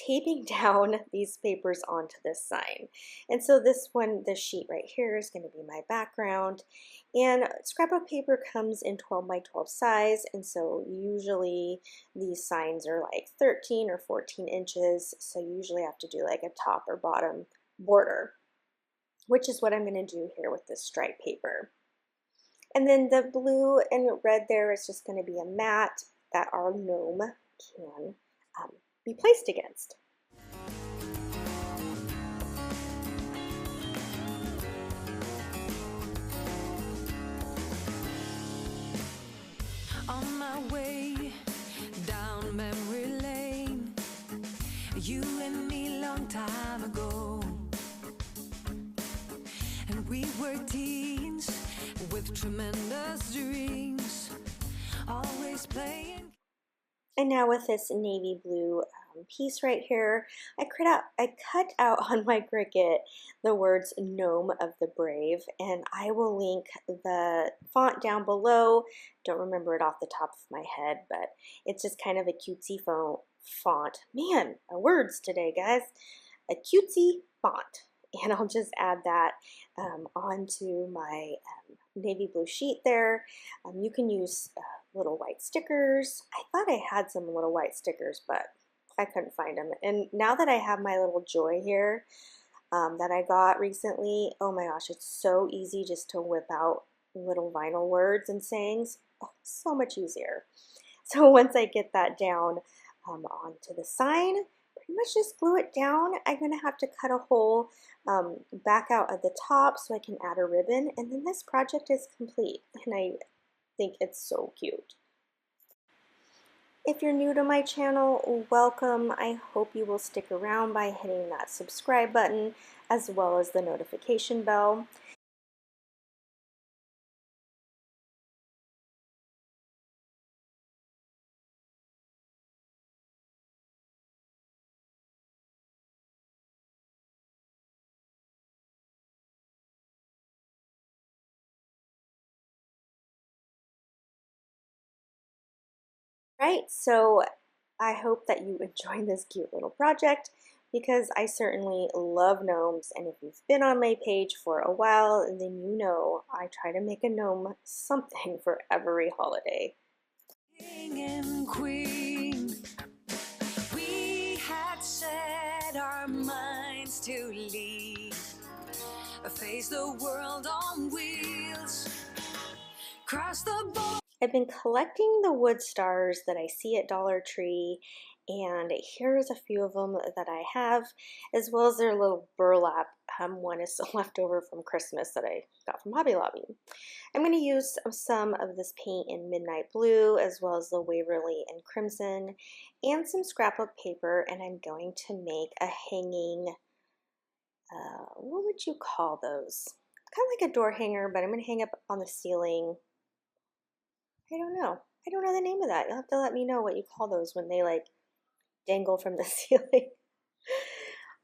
taping down these papers onto this sign. And so this one, this sheet right here is going to be my background. And scrapbook paper comes in 12 by 12 size, and so usually these signs are like 13 or 14 inches, so you usually have to do like a top or bottom border, which is what I'm going to do here with this stripe paper. And then the blue and red there is just going to be a mat that our gnome can be placed against. On my way down memory lane, you and me long time ago, and we were teens with tremendous dreams, always playing. And now with this navy blue piece right here, I cut out on my Cricut the words Gnome of the Brave, and I will link the font down below. Don't remember it off the top of my head, but it's just kind of a cutesy font. Man, my words today, guys. A cutesy font. And I'll just add that onto my navy blue sheet there. You can use little white stickers. I thought I had some little white stickers, but I couldn't find them. And now that I have my little joy here that I got recently, oh my gosh, it's so easy just to whip out little vinyl words and sayings. Oh, so much easier. So once I get that down onto the sign, pretty much just glue it down. I'm going to have to cut a hole back out at the top so I can add a ribbon, and then this project is complete, and I think it's so cute. If you're new to my channel, welcome. I hope you will stick around by hitting that subscribe button as well as the notification bell. Right, so I hope that you enjoy this cute little project because I certainly love gnomes, and if you've been on my page for a while, then you know I try to make a gnome something for every holiday. King and queen, we had set our minds to leave, face the world on wheels, cross the border. I've been collecting the wood stars that I see at Dollar Tree, and here's a few of them that I have, as well as their little burlap. One is left over from Christmas that I got from Hobby Lobby. I'm going to use some of this paint in Midnight Blue, as well as the Waverly in Crimson, and some scrapbook paper, and I'm going to make a hanging, what would you call those? Kind of like a door hanger, but I'm going to hang up on the ceiling. I don't know. I don't know the name of that. You'll have to let me know what you call those when they like dangle from the ceiling.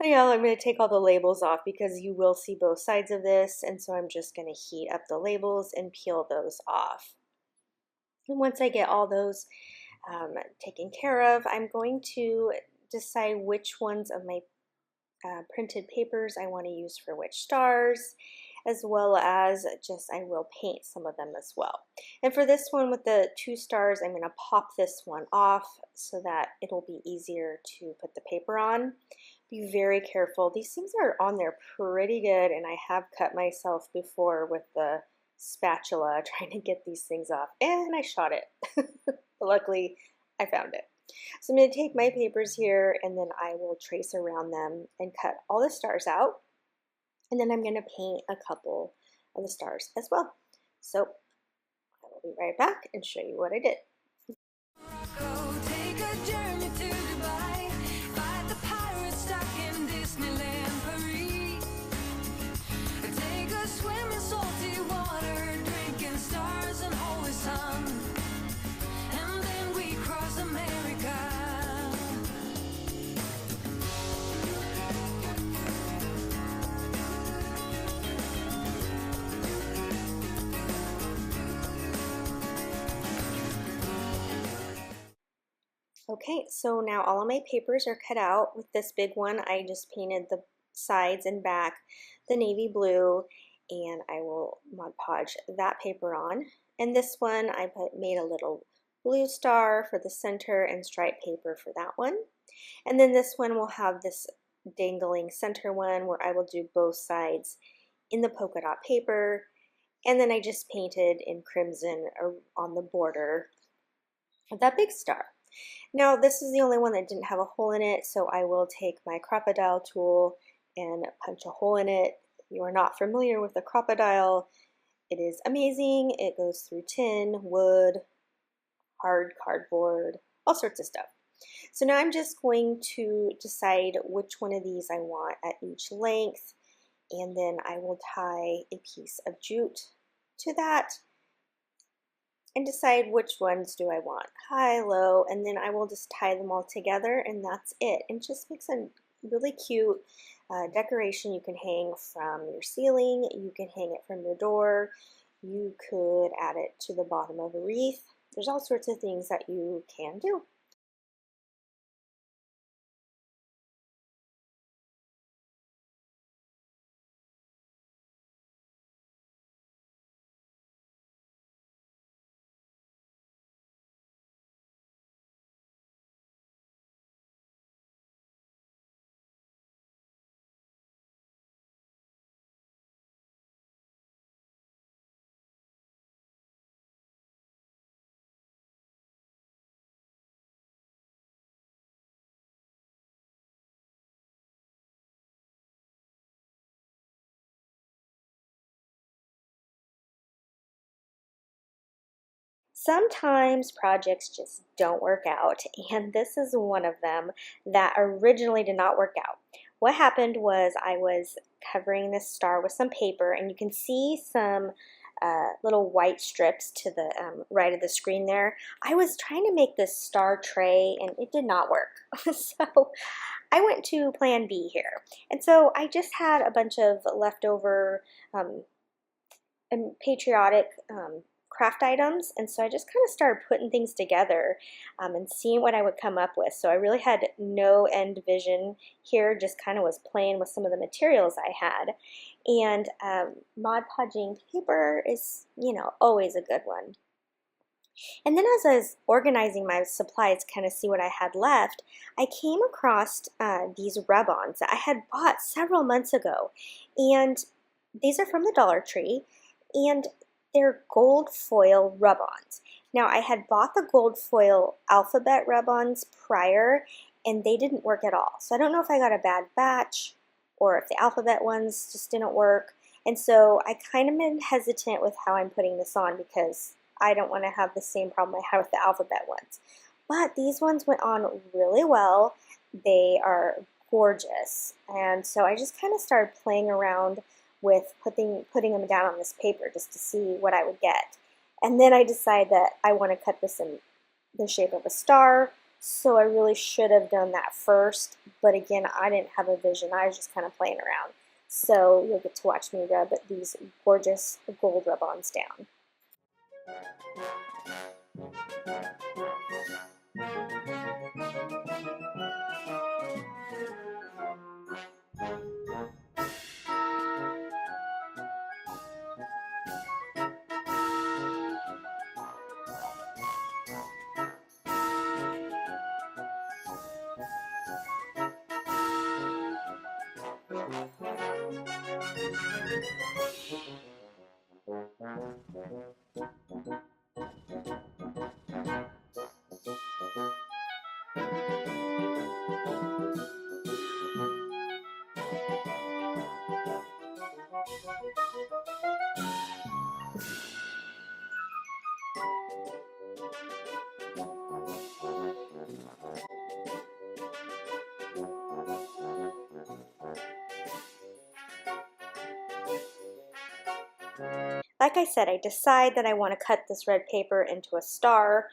Anyhow, I'm going to take all the labels off because you will see both sides of this, and so I'm just going to heat up the labels and peel those off. And once I get all those taken care of, I'm going to decide which ones of my printed papers I want to use for which stars, as well as just I will paint some of them as well. And for this one with the 2 stars, I'm going to pop this one off so that it'll be easier to put the paper on. Be very careful. These things are on there pretty good, and I have cut myself before with the spatula trying to get these things off, and I shot it. Luckily, I found it. So I'm going to take my papers here, and then I will trace around them and cut all the stars out. And then I'm going to paint a couple of the stars as well. So I will be right back and show you what I did. Take a journey to Dubai, fight the pirates stuck in Disneyland Paris. Take a swim in salty water, drinking stars and always sun. And then we cross America. Okay, so now all of my papers are cut out. With this big one, I just painted the sides and back the navy blue, and I will Mod Podge that paper on. And this one, I made a little blue star for the center and stripe paper for that one. And then this one will have this dangling center one where I will do both sides in the polka dot paper. And then I just painted in crimson on the border of that big star. Now this is the only one that didn't have a hole in it, so I will take my crocodile tool and punch a hole in it. If you are not familiar with the crocodile, it is amazing. It goes through tin, wood, hard cardboard, all sorts of stuff. So now I'm just going to decide which one of these I want at each length, and then I will tie a piece of jute to that and decide which ones do I want, high, low, and then I will just tie them all together, and that's it. And just makes a really cute decoration you can hang from your ceiling, you can hang it from your door, you could add it to the bottom of a wreath. There's all sorts of things that you can do. Sometimes projects just don't work out, and this is one of them that originally did not work out. What happened was I was covering this star with some paper, and you can see some little white strips to the right of the screen there. I was trying to make this star tray, and it did not work. So I went to plan B here. And so I just had a bunch of leftover Patriotic craft items, and so I just kind of started putting things together and seeing what I would come up with. So I really had no end vision here, just kind of was playing with some of the materials I had. And Mod Podging paper is, you know, always a good one. And then as I was organizing my supplies, kind of see what I had left, I came across these rub-ons that I had bought several months ago. And these are from the Dollar Tree, and they're gold foil rub-ons. Now, I had bought the gold foil alphabet rub-ons prior, and they didn't work at all. So I don't know if I got a bad batch or if the alphabet ones just didn't work. And so I kind of been hesitant with how I'm putting this on because I don't want to have the same problem I had with the alphabet ones. But these ones went on really well. They are gorgeous. And so I just kind of started playing around with putting them down on this paper just to see what I would get. And then I decide that I want to cut this in the shape of a star, so I really should have done that first, but again, I didn't have a vision. I was just kind of playing around. So you'll get to watch me rub these gorgeous gold rub-ons down. Like I said, I decide that I want to cut this red paper into a star,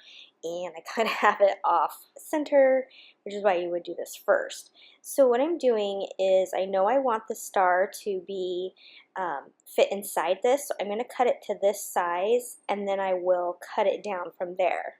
and I kind of have it off center, which is why you would do this first. So what I'm doing is, I know I want the star to be fit inside this, so I'm going to cut it to this size, and then I will cut it down from there.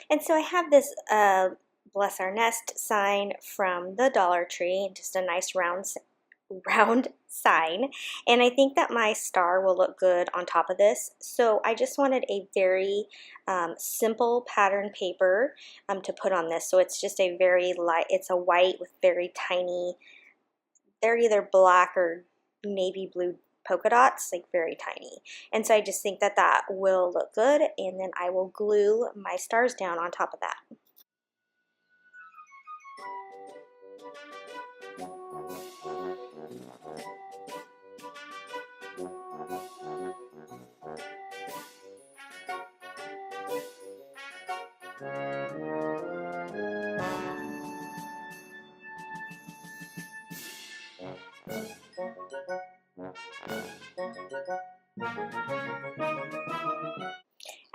And so I have this Bless Our Nest sign from the Dollar Tree, just a nice round sign, and I think that my star will look good on top of this. So I just wanted a very simple pattern paper to put on this. So it's just a very light, it's a white with very tiny, they're either black or navy blue polka dots, like very tiny. And so I just think that that will look good, and then I will glue my stars down on top of that.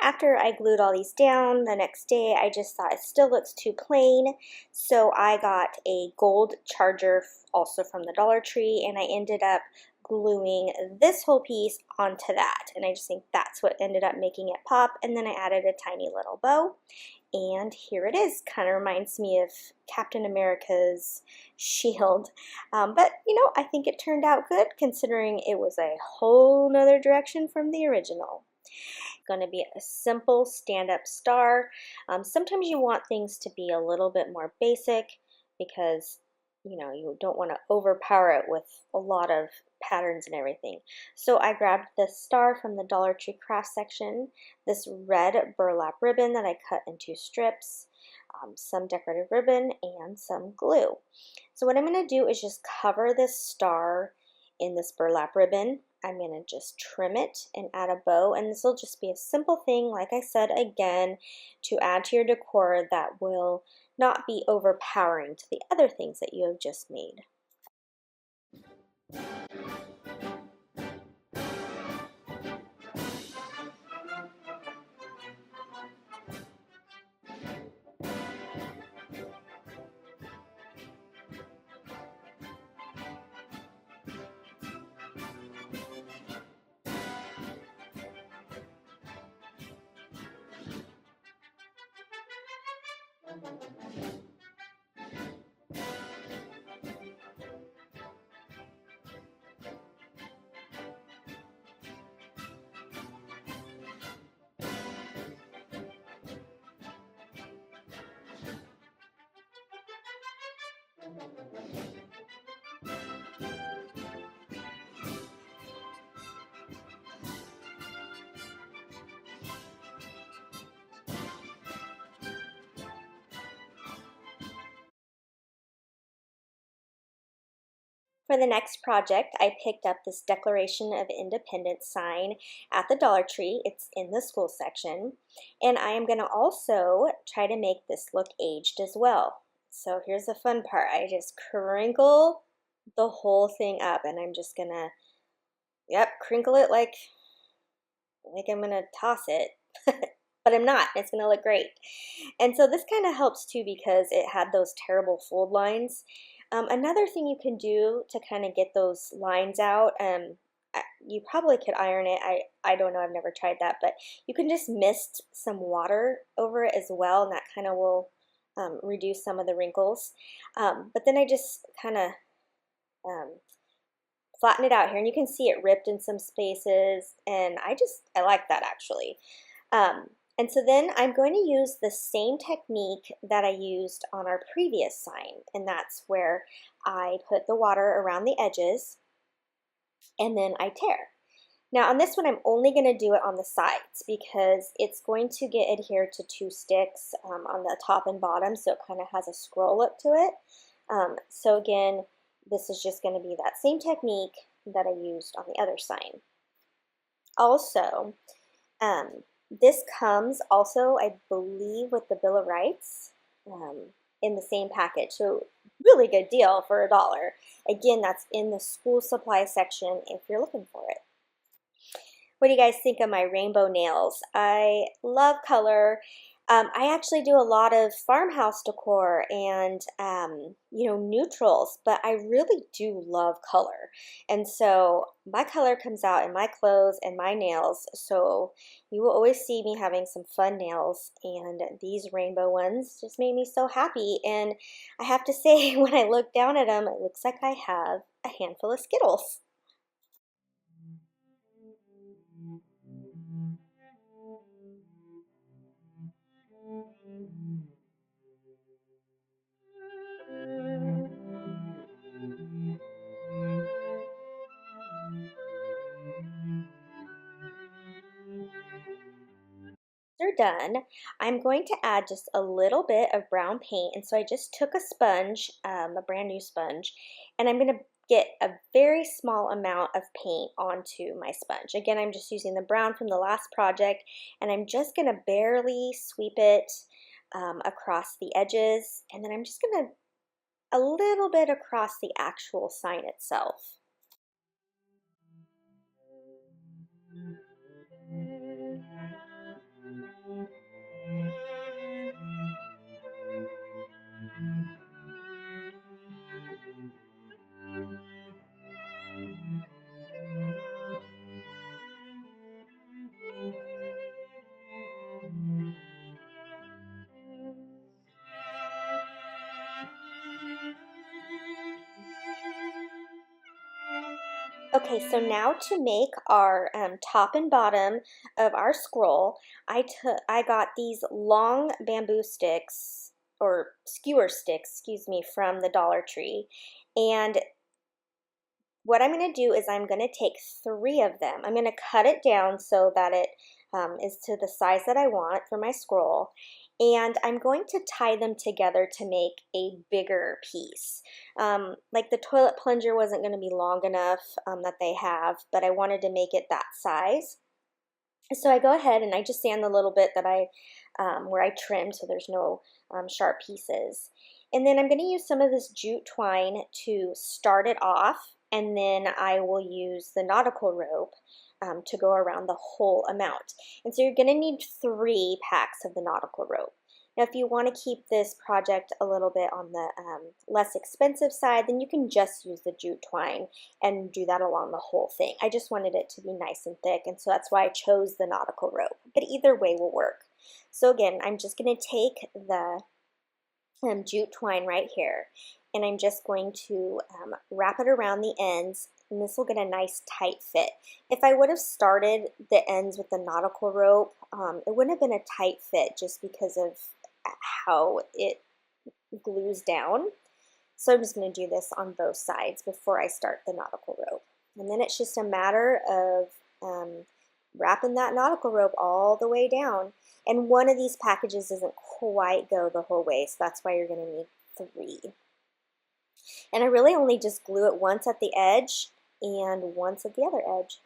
After I glued all these down, the next day I just thought it still looks too plain, so I got a gold charger also from the Dollar Tree, and I ended up gluing this whole piece onto that, and I just think that's what ended up making it pop. And then I added a tiny little bow, and here it is. Kind of reminds me of Captain America's shield, but you know, I think it turned out good considering it was a whole nother direction from the original. Going to be a simple stand-up star. Sometimes you want things to be a little bit more basic because you know you don't want to overpower it with a lot of patterns and everything. So I grabbed this star from the Dollar Tree craft section, this red burlap ribbon that I cut into strips, some decorative ribbon, and some glue. So what I'm going to do is just cover this star in this burlap ribbon. I'm going to just trim it and add a bow, and this will just be a simple thing, like I said again, to add to your decor that will not be overpowering to the other things that you have just made. For the next project, I picked up this Declaration of Independence sign at the Dollar Tree. It's in the school section. And I am going to also try to make this look aged as well. So here's the fun part. I just crinkle the whole thing up, and I'm just going to, yep, crinkle it like I'm going to toss it. But I'm not. It's going to look great. And so this kind of helps too because it had those terrible fold lines. Another thing you can do to kind of get those lines out, you probably could iron it. I don't know, I've never tried that, but you can just mist some water over it as well, and that kind of will reduce some of the wrinkles. But then I just kind of flatten it out here, and you can see it ripped in some spaces, and I like that actually. And so then I'm going to use the same technique that I used on our previous sign, and that's where I put the water around the edges and then I tear. Now on this one I'm only going to do it on the sides because it's going to get adhered to two sticks on the top and bottom, so it kind of has a scroll look to it. So again, this is just going to be that same technique that I used on the other sign. Also, this comes also, I believe, with the Bill of Rights in the same package. So really good deal for $1. Again, that's in the school supply section if you're looking for it. What do you guys think of my rainbow nails? I love color. I actually do a lot of farmhouse decor and, neutrals, but I really do love color. And so my color comes out in my clothes and my nails, so you will always see me having some fun nails, and these rainbow ones just made me so happy. And I have to say, when I look down at them, it looks like I have a handful of Skittles. They're done, I'm going to add just a little bit of brown paint. And so I just took a sponge, a brand new sponge, and I'm going to get a very small amount of paint onto my sponge. Again, I'm just using the brown from the last project, and I'm just going to barely sweep it across the edges, and then I'm just going to a little bit across the actual sign itself. Okay, so now to make our top and bottom of our scroll, I got these long bamboo sticks, or skewer sticks, excuse me, from the Dollar Tree. And what I'm going to do is I'm going to take 3 of them. I'm going to cut it down so that it is to the size that I want for my scroll. And I'm going to tie them together to make a bigger piece. Like the toilet plunger wasn't going to be long enough that they have, but I wanted to make it that size. So I go ahead and I just sand the little bit that where I trimmed so there's no sharp pieces. And then I'm going to use some of this jute twine to start it off, and then I will use the nautical rope to go around the whole amount. And so you're going to need 3 packs of the nautical rope. Now, if you want to keep this project a little bit on the less expensive side, then you can just use the jute twine and do that along the whole thing. I just wanted it to be nice and thick, and so that's why I chose the nautical rope. But either way will work. So again, I'm just going to take the jute twine right here, and I'm just going to wrap it around the ends, and this will get a nice tight fit. If I would have started the ends with the nautical rope, it wouldn't have been a tight fit just because of how it glues down. So I'm just going to do this on both sides before I start the nautical rope. And then it's just a matter of wrapping that nautical rope all the way down. And one of these packages doesn't quite go the whole way, so that's why you're going to need 3. And I really only just glue it once at the edge and once at the other edge.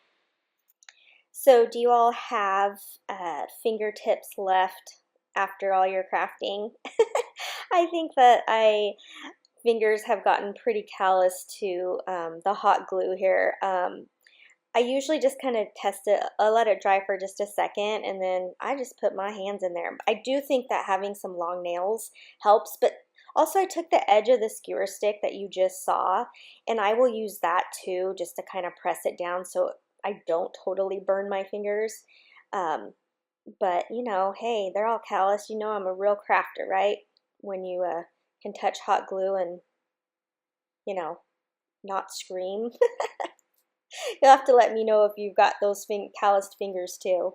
So do you all have fingertips left after all your crafting? I think that fingers have gotten pretty callous to the hot glue here. I usually just kind of test it, I let it dry for just a second, and then I just put my hands in there. I do think that having some long nails helps, but also I took the edge of the skewer stick that you just saw, and I will use that too, just to kind of press it down so I don't totally burn my fingers. But you know, hey, they're all callous. You know I'm a real crafter, right? When you can touch hot glue and, you know, not scream. You'll have to let me know if you've got those calloused fingers too.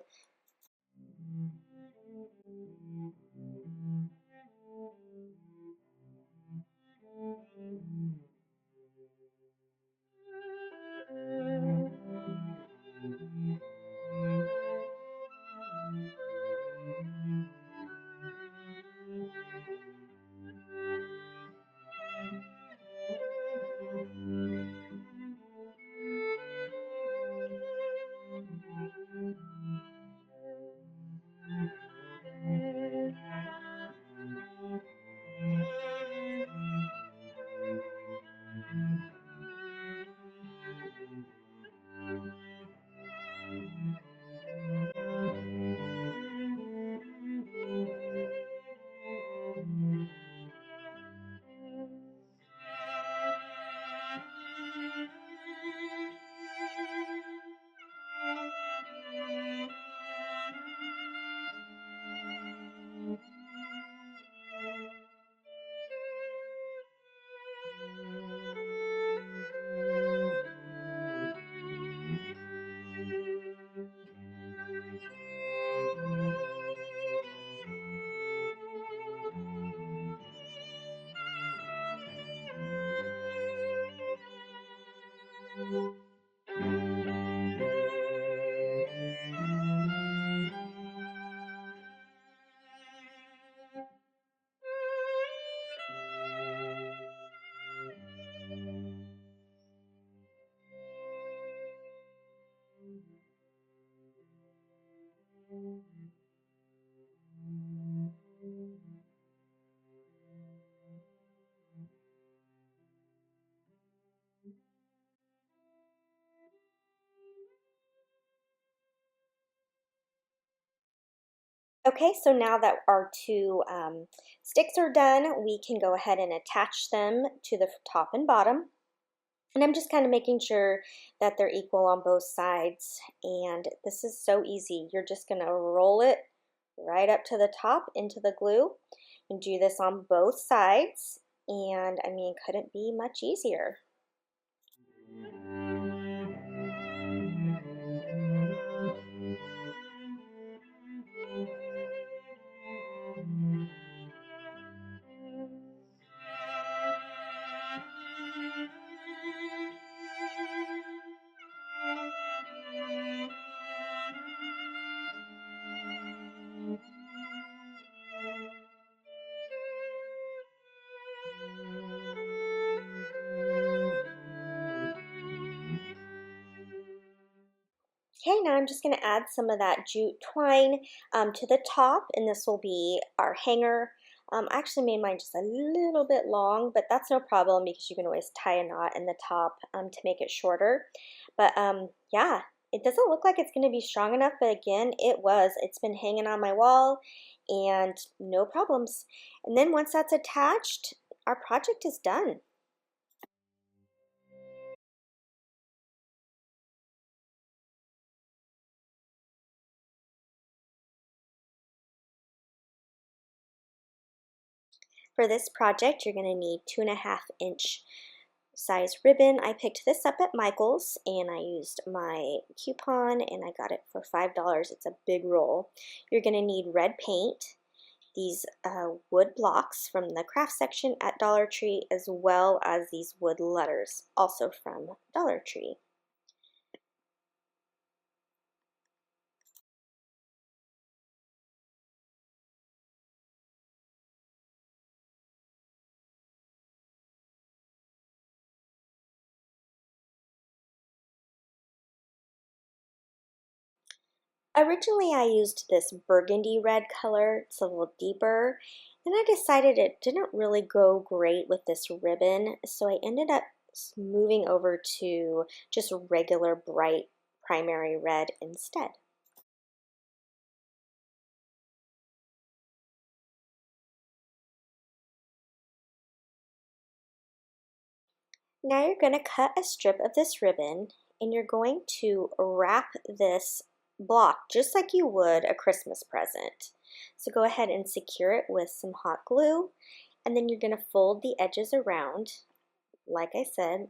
Okay, so now that our two sticks are done, we can go ahead and attach them to the top and bottom. And I'm just kind of making sure that they're equal on both sides. And this is so easy. You're just going to roll it right up to the top into the glue and do this on both sides. And I mean, couldn't be much easier. Okay, now I'm just going to add some of that jute twine to the top, and this will be our hanger. I actually made mine just a little bit long, but that's no problem because you can always tie a knot in the top to make it shorter. But yeah, it doesn't look like it's going to be strong enough, but again, it was. It's been hanging on my wall and no problems. And then once that's attached, our project is done. For this project, you're going to need 2.5-inch size ribbon. I picked this up at Michael's and I used my coupon and I got it for $5. It's a big roll. You're going to need red paint, these wood blocks from the craft section at Dollar Tree, as well as these wood letters, also from Dollar Tree. Originally I used this burgundy red color, it's a little deeper, and I decided it didn't really go great with this ribbon, so I ended up moving over to just regular bright primary red instead. Now you're going to cut a strip of this ribbon and you're going to wrap this block just like you would a Christmas present. So go ahead and secure it with some hot glue, and then you're going to fold the edges around, like I said,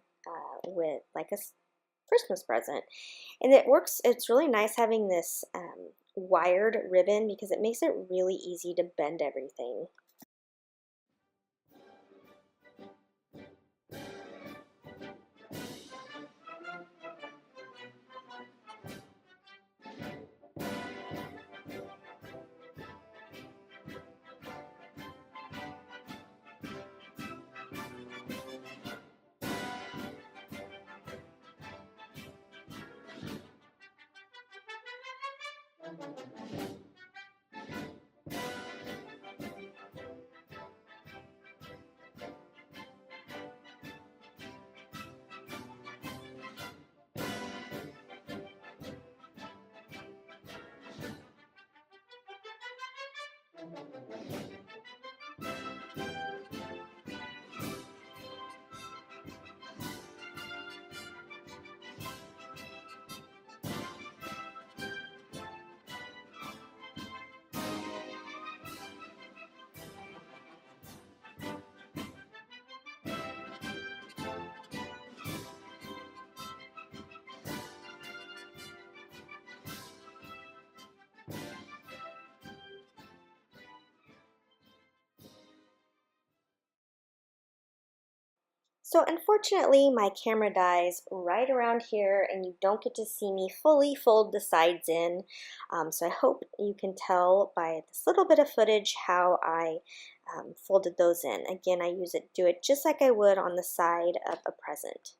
with like a Christmas present. And it works, it's really nice having this wired ribbon because it makes it really easy to bend everything. So unfortunately, my camera dies right around here and you don't get to see me fully fold the sides in. So I hope you can tell by this little bit of footage how I folded those in. Again, I do it just like I would on the side of a present.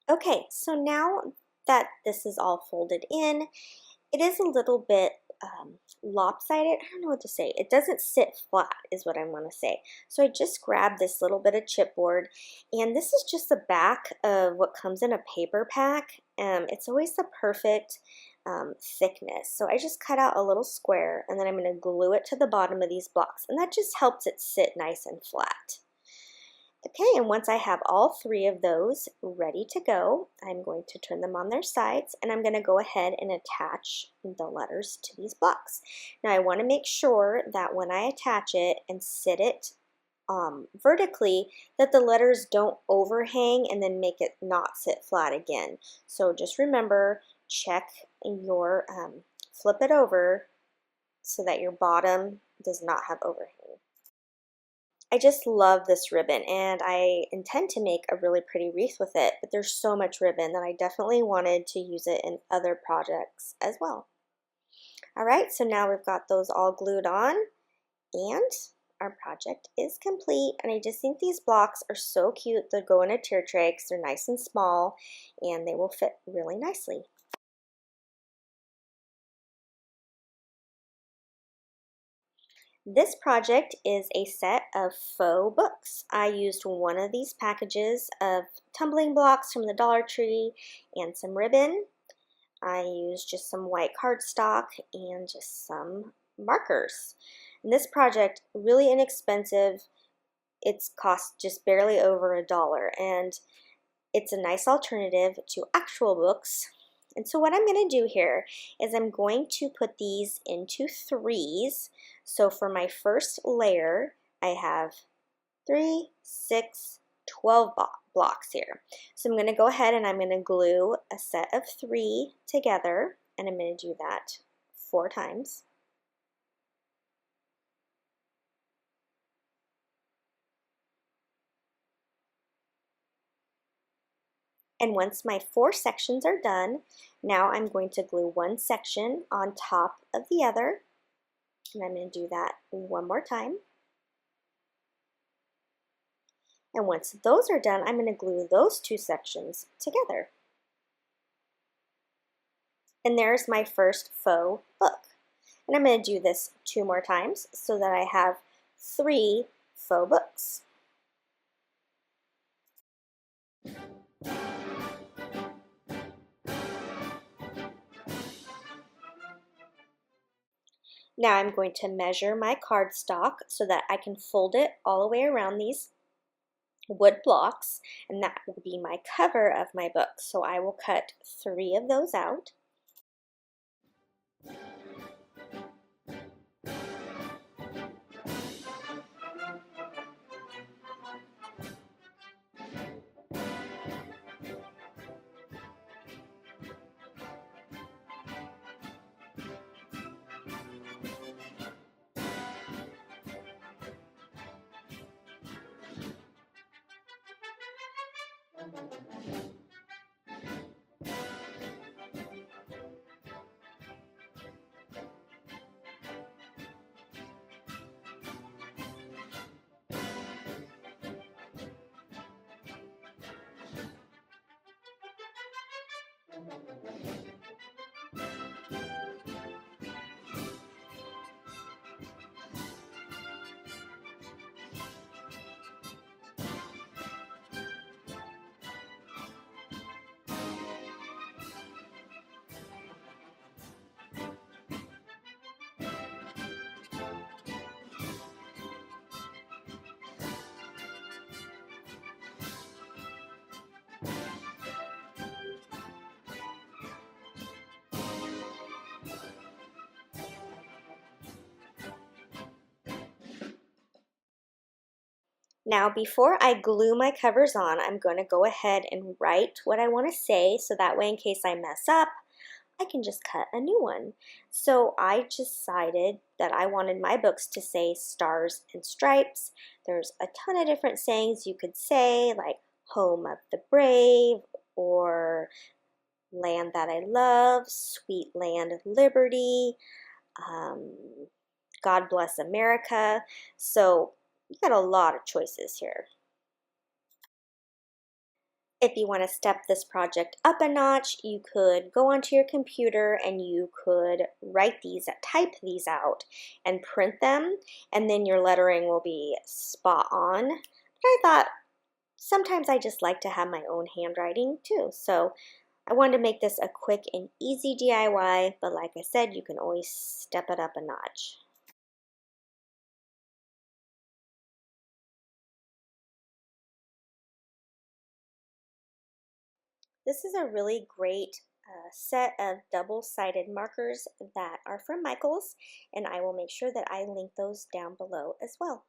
Okay, so now that this is all folded in, it is a little bit lopsided. I don't know what to say. It doesn't sit flat is what I want to say. So I just grabbed this little bit of chipboard, and this is just the back of what comes in a paper pack. It's always the perfect thickness. So I just cut out a little square, and then I'm going to glue it to the bottom of these blocks, and that just helps it sit nice and flat. Okay, and once I have all three of those ready to go, I'm going to turn them on their sides, and I'm going to go ahead and attach the letters to these blocks. Now I want to make sure that when I attach it and sit it vertically, that the letters don't overhang and then make it not sit flat again. So just remember, check your, flip it over so that your bottom does not have overhang. I just love this ribbon, and I intend to make a really pretty wreath with it, but there's so much ribbon that I definitely wanted to use it in other projects as well. Alright, so now we've got those all glued on, and our project is complete. And I just think these blocks are so cute. They'll go in a tier tray because they're nice and small, and they will fit really nicely. This project is a set of faux books. I used one of these packages of tumbling blocks from the Dollar Tree and some ribbon. I used just some white cardstock and just some markers. And this project, really inexpensive. It's cost just barely over $1, and it's a nice alternative to actual books. And so what I'm going to do here is I'm going to put these into threes. So for my first layer, I have 3, 6, 12 blocks here. So I'm going to go ahead and I'm going to glue a set of 3 together, and I'm going to do that 4 times. And once my 4 sections are done, now I'm going to glue one section on top of the other. And I'm going to do that one more time. And once those are done, I'm going to glue those two sections together. And there's my first faux book. And I'm going to do this 2 more times so that I have 3 faux books. Now I'm going to measure my cardstock so that I can fold it all the way around these wood blocks, and that will be my cover of my book. So I will cut 3 of those out. Now, before I glue my covers on, I'm going to go ahead and write what I want to say, so that way in case I mess up, I can just cut a new one. So I decided that I wanted my books to say stars and stripes. There's a ton of different sayings you could say, like home of the brave, or land that I love, sweet land of liberty, God bless America. So you got a lot of choices here. If you want to step this project up a notch, you could go onto your computer and you could type these out and print them, and then your lettering will be spot on. But I thought sometimes I just like to have my own handwriting too, so I wanted to make this a quick and easy DIY, but like I said, you can always step it up a notch. This is a really great set of double-sided markers that are from Michaels, and I will make sure that I link those down below as well.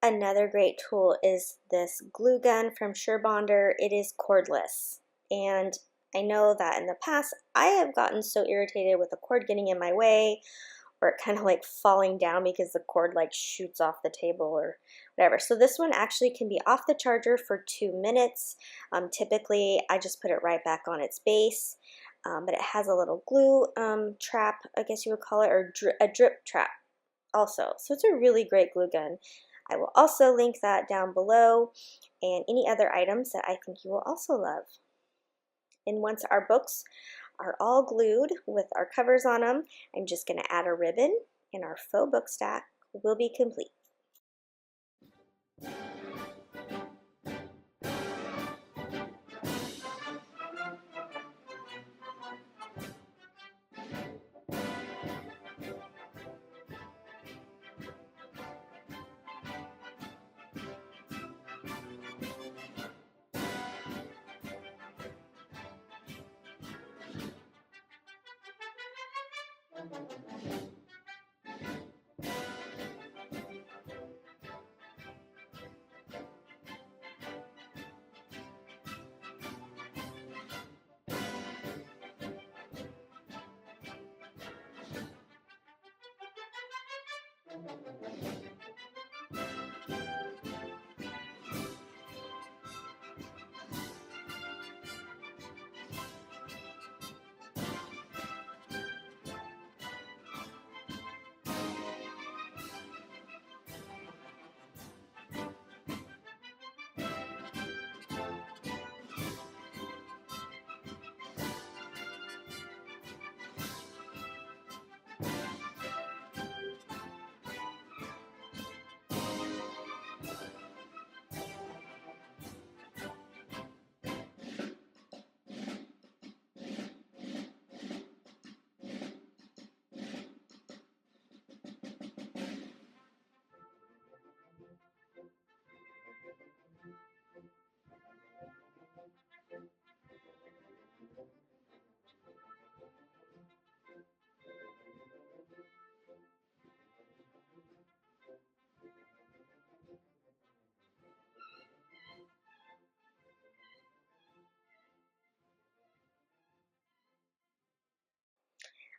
Another great tool is this glue gun from Surebonder. It is cordless, and I know that in the past I have gotten so irritated with the cord getting in my way, or it kind of like falling down because the cord like shoots off the table or whatever. So this one actually can be off the charger for 2 minutes. Typically I just put it right back on its base, but it has a little glue trap, I guess you would call it, or a drip trap also. So it's a really great glue gun. I will also link that down below, and any other items that I think you will also love. And once our books are all glued with our covers on them, I'm just going to add a ribbon, and our faux book stack will be complete.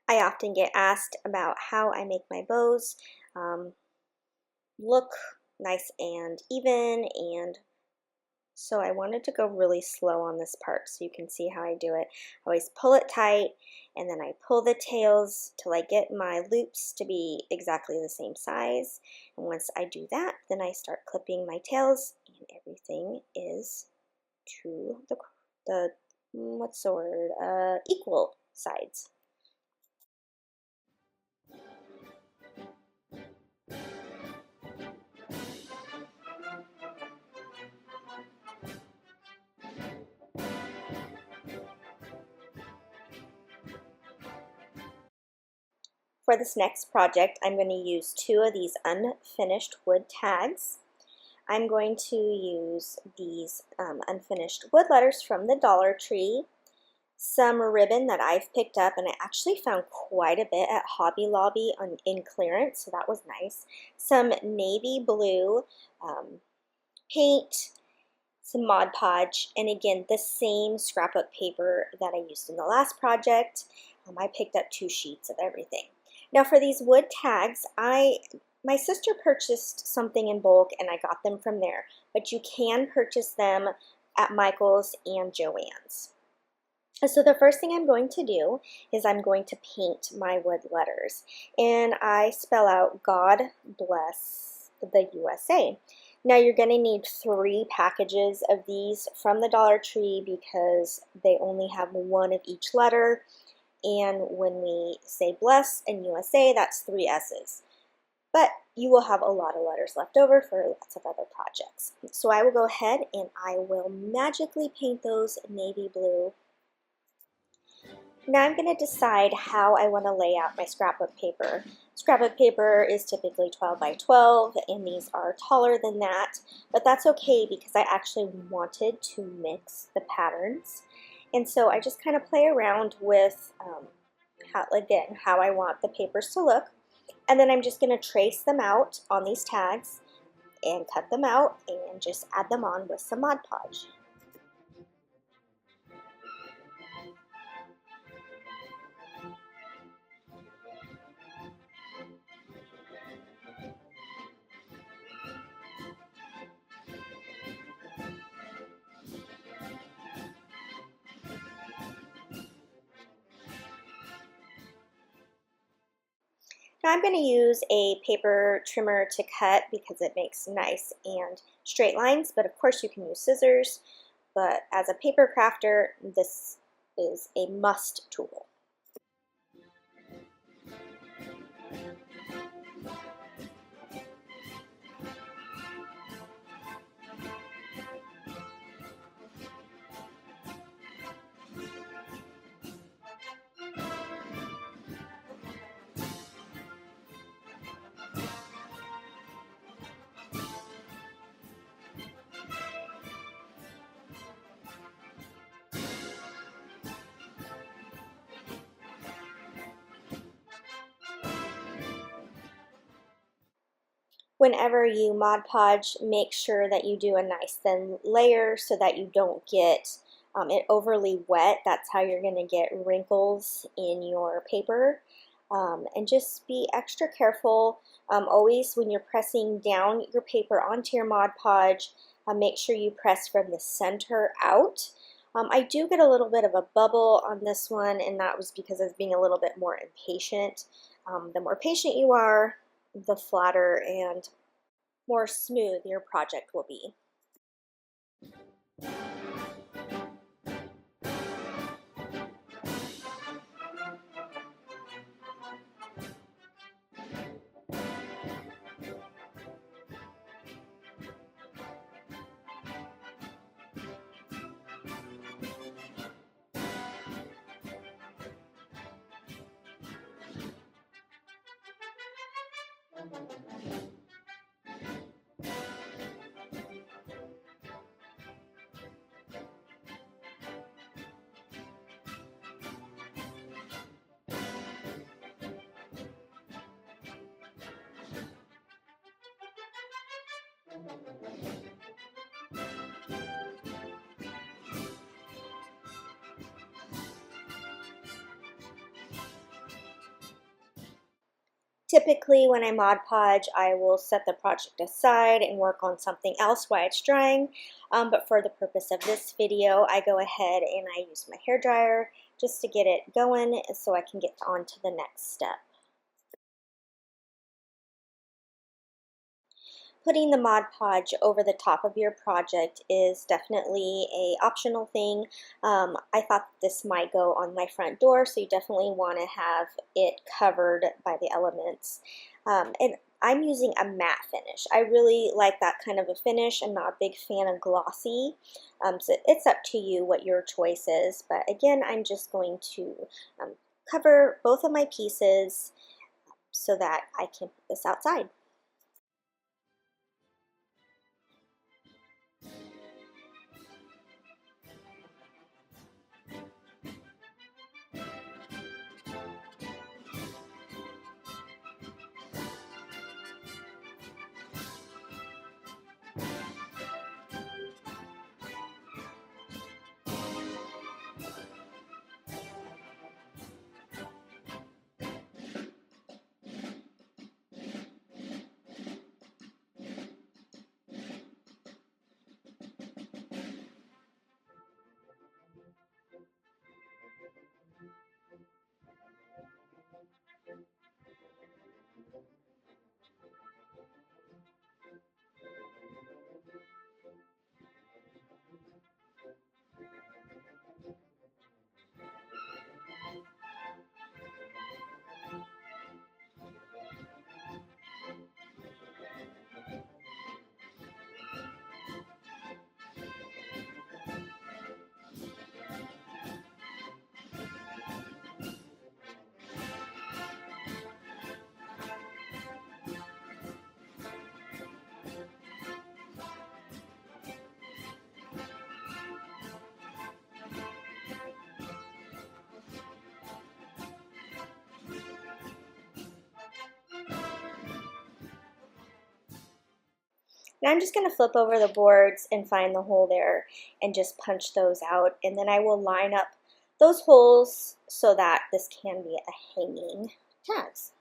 I often get asked about how I make my bows look nice and even, and so I wanted to go really slow on this part so you can see how I do it. I always pull it tight, and then I pull the tails till I get my loops to be exactly the same size. And once I do that, then I start clipping my tails, and everything is to the what's the word, equal sides. For this next project, I'm going to use 2 of these unfinished wood tags. I'm going to use these unfinished wood letters from the Dollar Tree, some ribbon that I've picked up, and I actually found quite a bit at Hobby Lobby in clearance, so that was nice. Some navy blue paint, some Mod Podge, and again, the same scrapbook paper that I used in the last project. I picked up 2 sheets of everything. Now for these wood tags, my sister purchased something in bulk and I got them from there, but you can purchase them at Michael's and Joann's. So the first thing I'm going to do is I'm going to paint my wood letters, and I spell out God bless the USA. Now you're going to need 3 packages of these from the Dollar Tree because they only have 1 of each letter, and when we say bless and USA, that's 3 S's. But you will have a lot of letters left over for lots of other projects. So I will go ahead and I will magically paint those navy blue. Now I'm going to decide how I want to lay out my scrapbook paper. Scrapbook paper is typically 12 by 12, and these are taller than that, but that's okay because I actually wanted to mix the patterns. And so I just kind of play around with, how I want the papers to look. And then I'm just going to trace them out on these tags and cut them out and just add them on with some Mod Podge. Now I'm going to use a paper trimmer to cut because it makes nice and straight lines, but of course you can use scissors. But as a paper crafter, this is a must tool. Whenever you Mod Podge, make sure that you do a nice thin layer so that you don't get it overly wet. That's how you're going to get wrinkles in your paper. And just be extra careful. Always when you're pressing down your paper onto your Mod Podge, make sure you press from the center out. I do get a little bit of a bubble on this one, and that was because I was being a little bit more impatient. The more patient you are, the flatter and more smooth your project will be. Typically, when I Mod Podge, I will set the project aside and work on something else while it's drying. But for the purpose of this video, I go ahead and I use my hair dryer just to get it going so I can get on to the next step. Putting the Mod Podge over the top of your project is definitely a optional thing. I thought this might go on my front door, so you definitely want to have it covered by the elements. And I'm using a matte finish. I really like that kind of a finish. I'm not a big fan of glossy, so it's up to you what your choice is. But again, I'm just going to cover both of my pieces so that I can put this outside. Now I'm just going to flip over the boards and find the hole there and just punch those out. And then I will line up those holes so that this can be a hanging tags.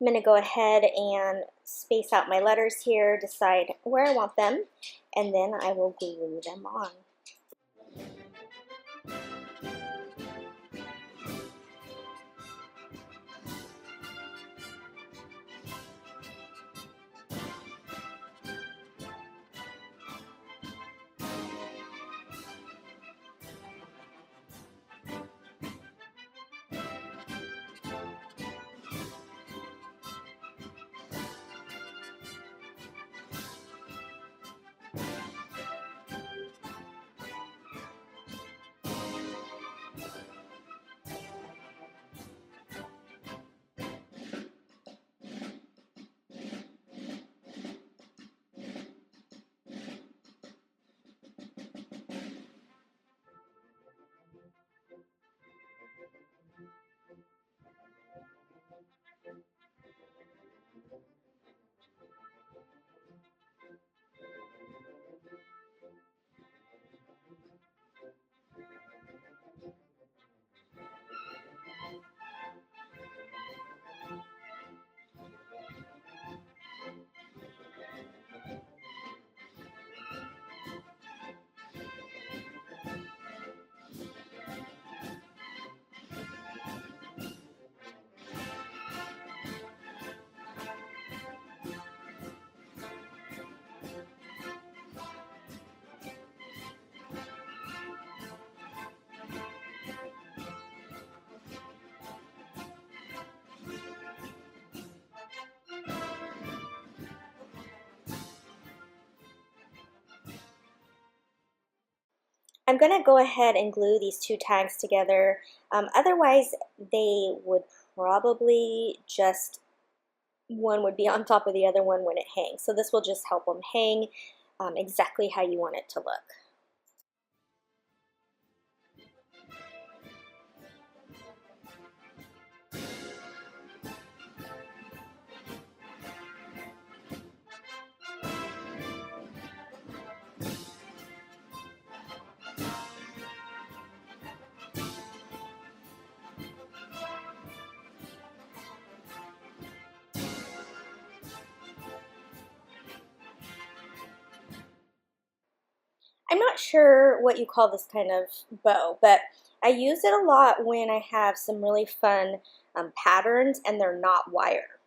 I'm going to go ahead and space out my letters here, decide where I want them, and then I will glue them on. I'm going to go ahead and glue these two tags together. Otherwise, they would probably just, one would be on top of the other one when it hangs. So this will just help them hang exactly how you want it to look. I'm not sure what you call this kind of bow, but I use it a lot when I have some really fun patterns and they're not wire.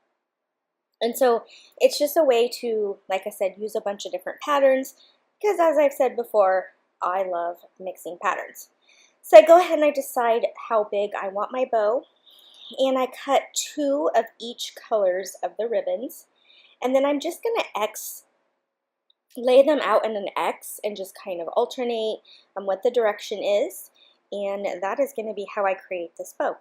And so it's just a way to, like I said, use a bunch of different patterns because, as I've said before, I love mixing patterns. So I go ahead and I decide how big I want my bow, and I cut 2 of each colors of the ribbons, and then I'm just going to lay them out in an X and just kind of alternate what the direction is, and that is going to be how I create this bow.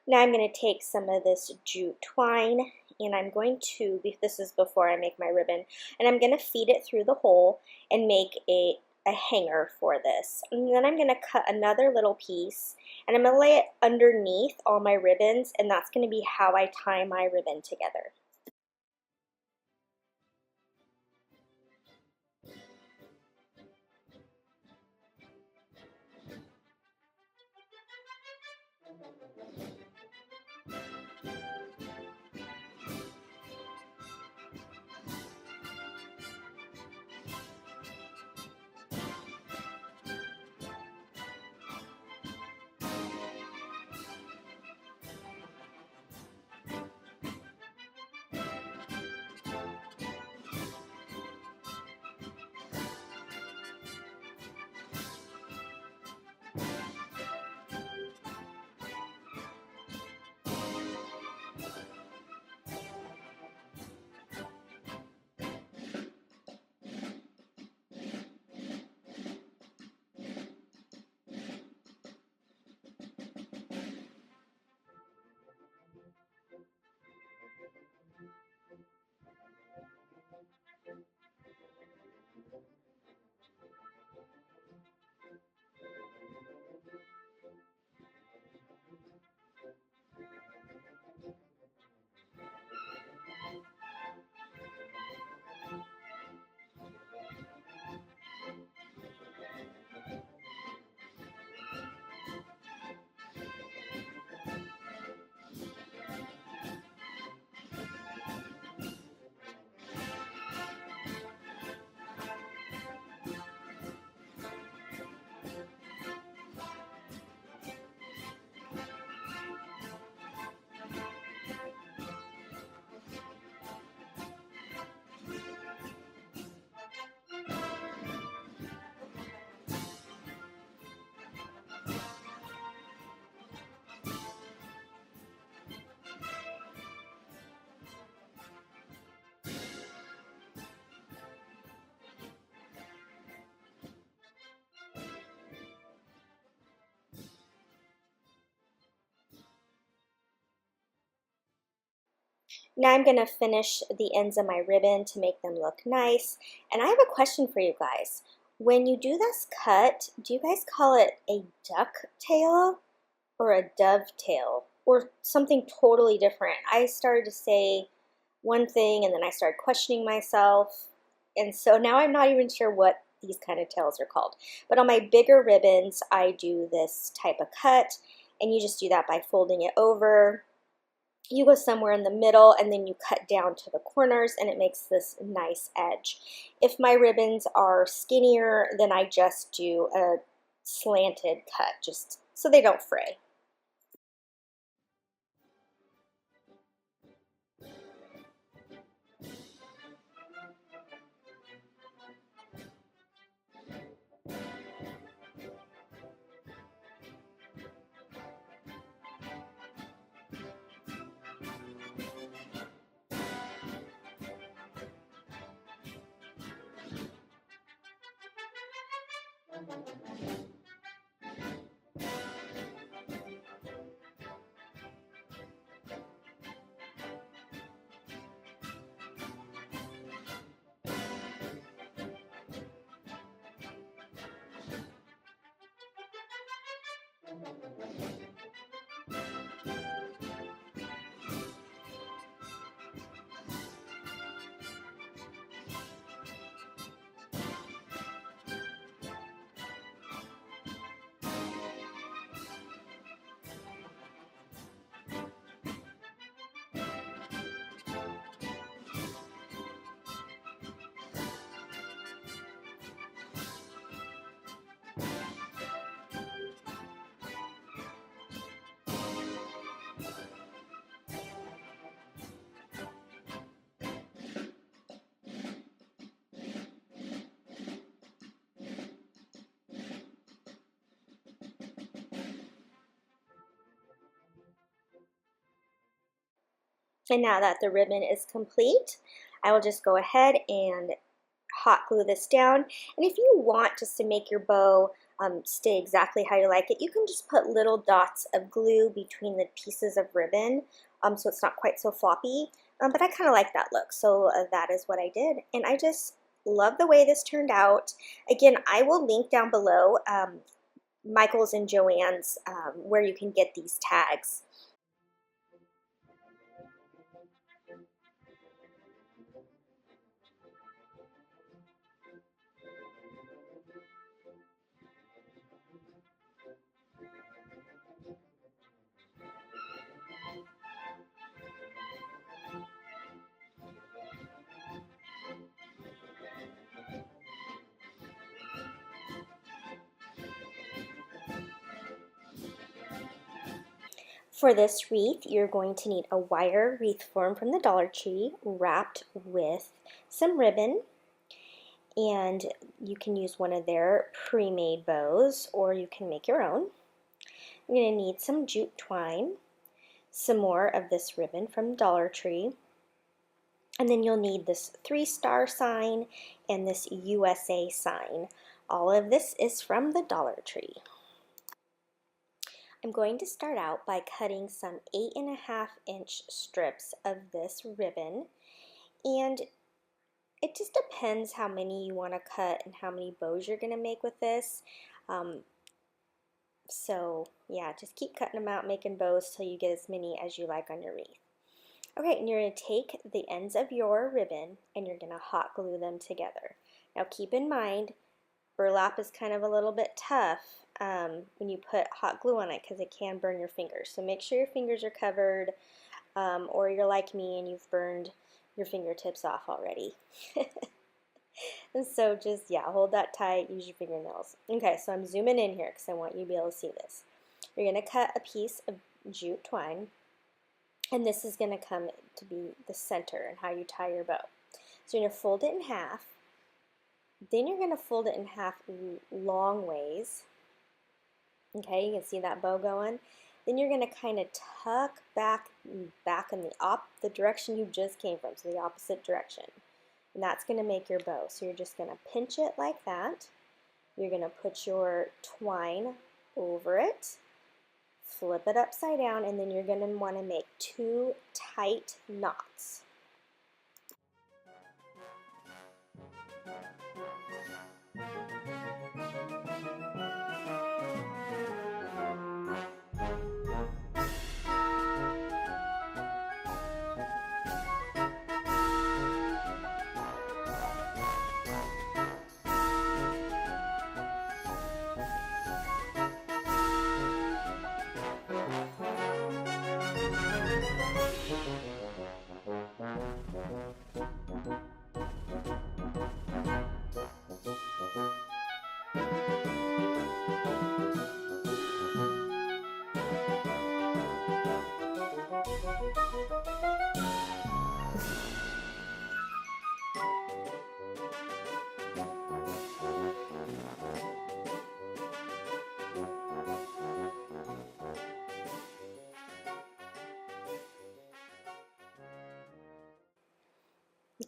Now I'm going to take some of this jute twine, and I'm going to, this is before I make my ribbon, and I'm going to feed it through the hole and make a hanger for this. And then I'm going to cut another little piece, and I'm going to lay it underneath all my ribbons, and that's going to be how I tie my ribbon together. Now I'm going to finish the ends of my ribbon to make them look nice. And I have a question for you guys. When you do this cut, do you guys call it a duck tail or a dovetail or something totally different? I started to say one thing and then I started questioning myself. And so now I'm not even sure what these kind of tails are called. But on my bigger ribbons, I do this type of cut, and you just do that by folding it over you go somewhere in the middle and then you cut down to the corners and it makes this nice edge. If my ribbons are skinnier, then I just do a slanted cut just so they don't fray. And now that the ribbon is complete, I will just go ahead and hot glue this down. And if you want just to make your bow stay exactly how you like it, you can just put little dots of glue between the pieces of ribbon so it's not quite so floppy. But I kind of like that look, so that is what I did. And I just love the way this turned out. Again, I will link down below Michael's and Joanne's where you can get these tags. For this wreath, you're going to need a wire wreath form from the Dollar Tree wrapped with some ribbon, and you can use one of their pre-made bows or you can make your own. You're going to need some jute twine, some more of this ribbon from Dollar Tree, and then you'll need this 3-star sign and this USA sign. All of this is from the Dollar Tree. I'm going to start out by cutting some 8.5-inch strips of this ribbon, and it just depends how many you want to cut and how many bows you're going to make with this. So yeah, just keep cutting them out, making bows till you get as many as you like on your wreath. Okay, and you're going to take the ends of your ribbon and you're going to hot glue them together. Now keep in mind, burlap is kind of a little bit tough when you put hot glue on it because it can burn your fingers. So make sure your fingers are covered, or you're like me and you've burned your fingertips off already. And so just, yeah, hold that tight, use your fingernails. Okay, so I'm zooming in here because I want you to be able to see this. You're going to cut a piece of jute twine, and this is going to come to be the center and how you tie your bow. So you're going to fold it in half, then you're going to fold it in half long ways. Okay, you can see that bow going. Then you're going to kind of tuck back in the direction you just came from, so the opposite direction. And that's going to make your bow. So you're just going to pinch it like that. You're going to put your twine over it, flip it upside down, and then you're going to want to make 2 tight knots.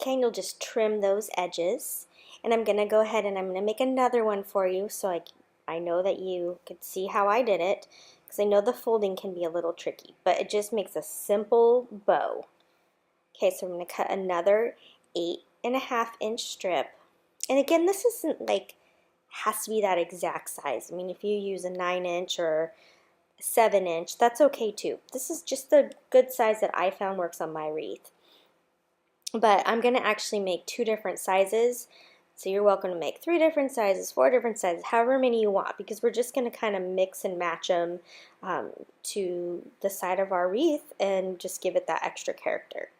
Okay, and you'll just trim those edges. And I'm going to go ahead and I'm going to make another one for you so I know that you could see how I did it, because I know the folding can be a little tricky, but it just makes a simple bow. Okay, so I'm going to cut another 8.5-inch strip. And again, this isn't like has to be that exact size. I mean, if you use a 9-inch or 7-inch, that's okay too. This is just the good size that I found works on my wreath. But I'm going to actually make 2 different sizes. So you're welcome to make 3 different sizes, 4 different sizes, however many you want, because we're just going to kind of mix and match them to the side of our wreath and just give it that extra character.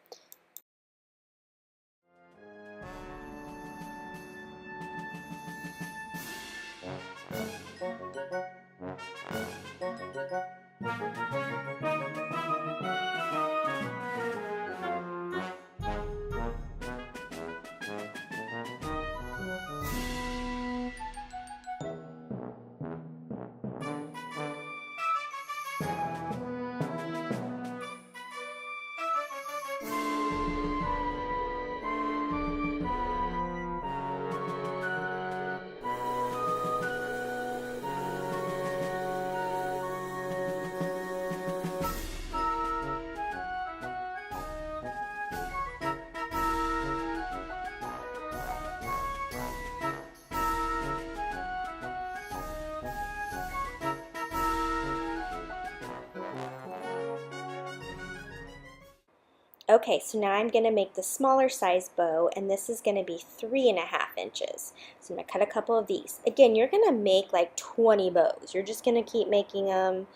Okay, so now I'm going to make the smaller size bow, and this is going to be 3.5 inches. So I'm going to cut a couple of these. Again, you're going to make like 20 bows. You're just going to keep making them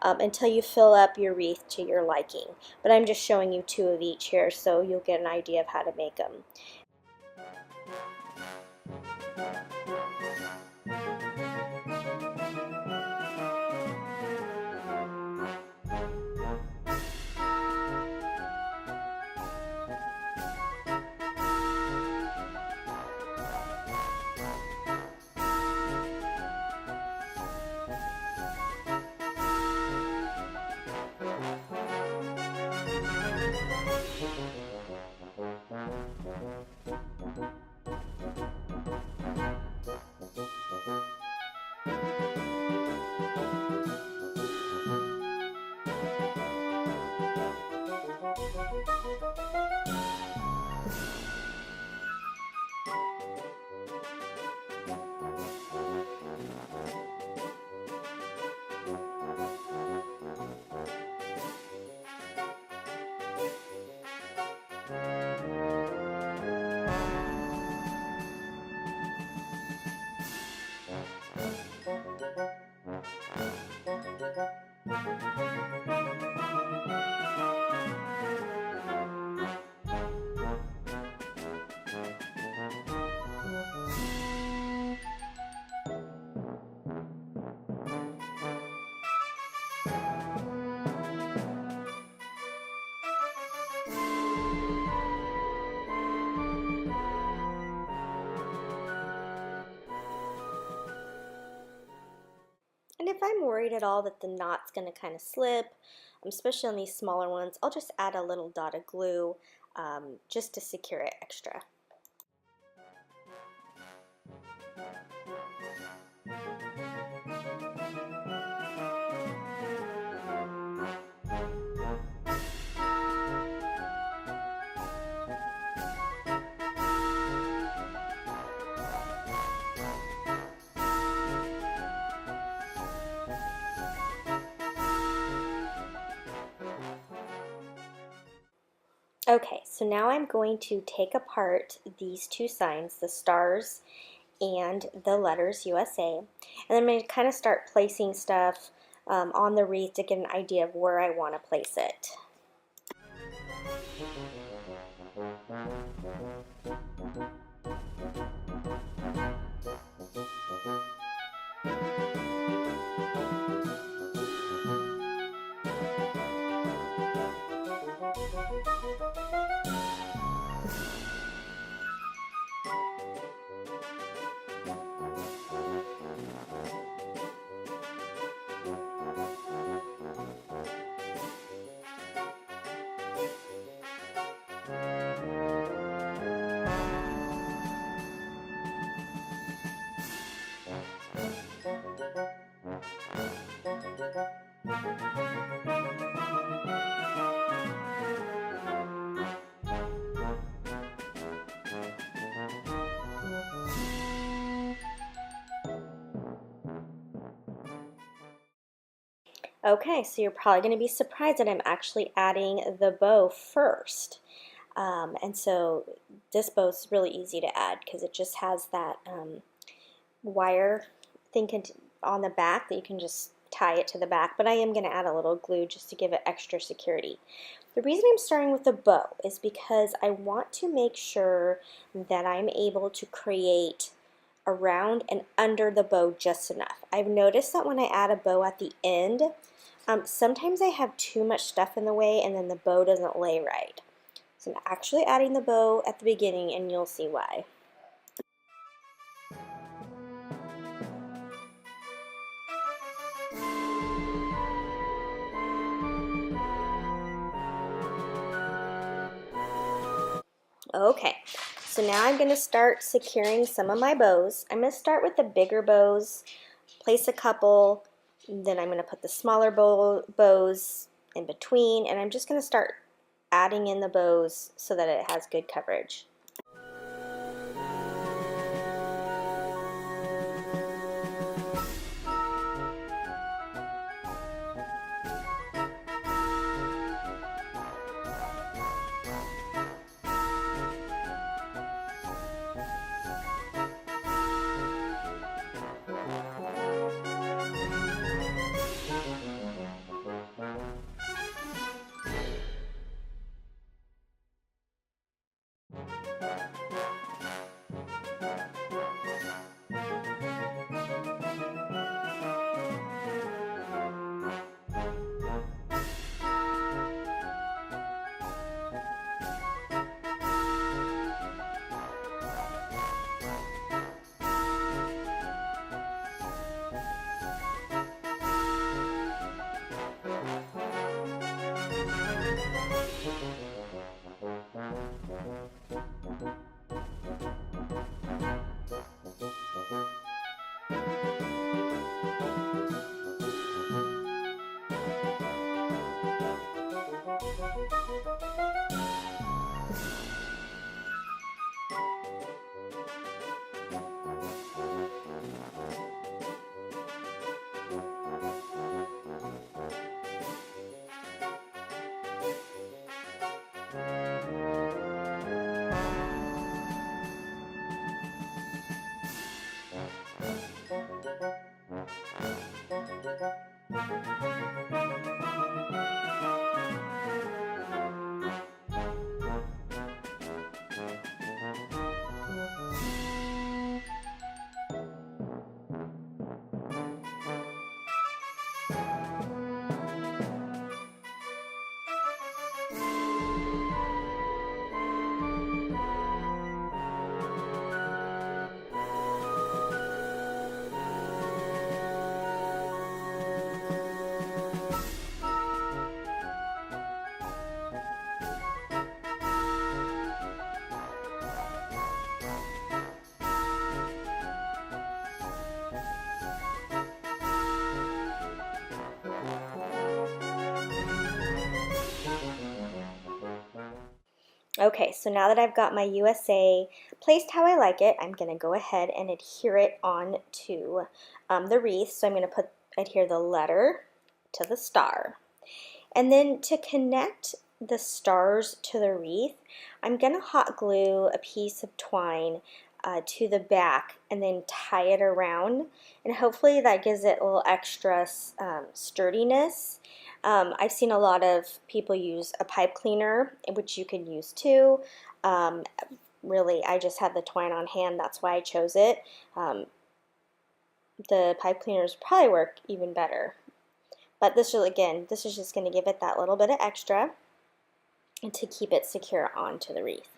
until you fill up your wreath to your liking. But I'm just showing you 2 of each here so you'll get an idea of how to make them. And if I'm worried at all that the knot's going to kind of slip, especially on these smaller ones, I'll just add a little dot of glue just to secure it extra. Okay, so now I'm going to take apart these 2 signs, the stars and the letters USA, and I'm going to kind of start placing stuff on the wreath to get an idea of where I want to place it. Okay, so you're probably going to be surprised that I'm actually adding the bow first. And so this bow is really easy to add because it just has that wire thing on the back that you can just tie it to the back, but I am going to add a little glue just to give it extra security. The reason I'm starting with the bow is because I want to make sure that I'm able to create around and under the bow just enough. I've noticed that when I add a bow at the end, sometimes I have too much stuff in the way and then the bow doesn't lay right. So I'm actually adding the bow at the beginning and you'll see why. Okay, so now I'm going to start securing some of my bows. I'm going to start with the bigger bows, place a couple, then I'm going to put the smaller bows in between, and I'm just going to start adding in the bows so that it has good coverage. Okay, so now that I've got my USA placed how I like it, I'm going to go ahead and adhere it onto the wreath. So I'm going to adhere the letter to the star. And then to connect the stars to the wreath, I'm going to hot glue a piece of twine to the back and then tie it around, and hopefully that gives it a little extra sturdiness. I've seen a lot of people use a pipe cleaner, which you can use too. Really, I just had the twine on hand, that's why I chose it. The pipe cleaners probably work even better. But this is, again, this is just going to give it that little bit of extra and to keep it secure onto the wreath.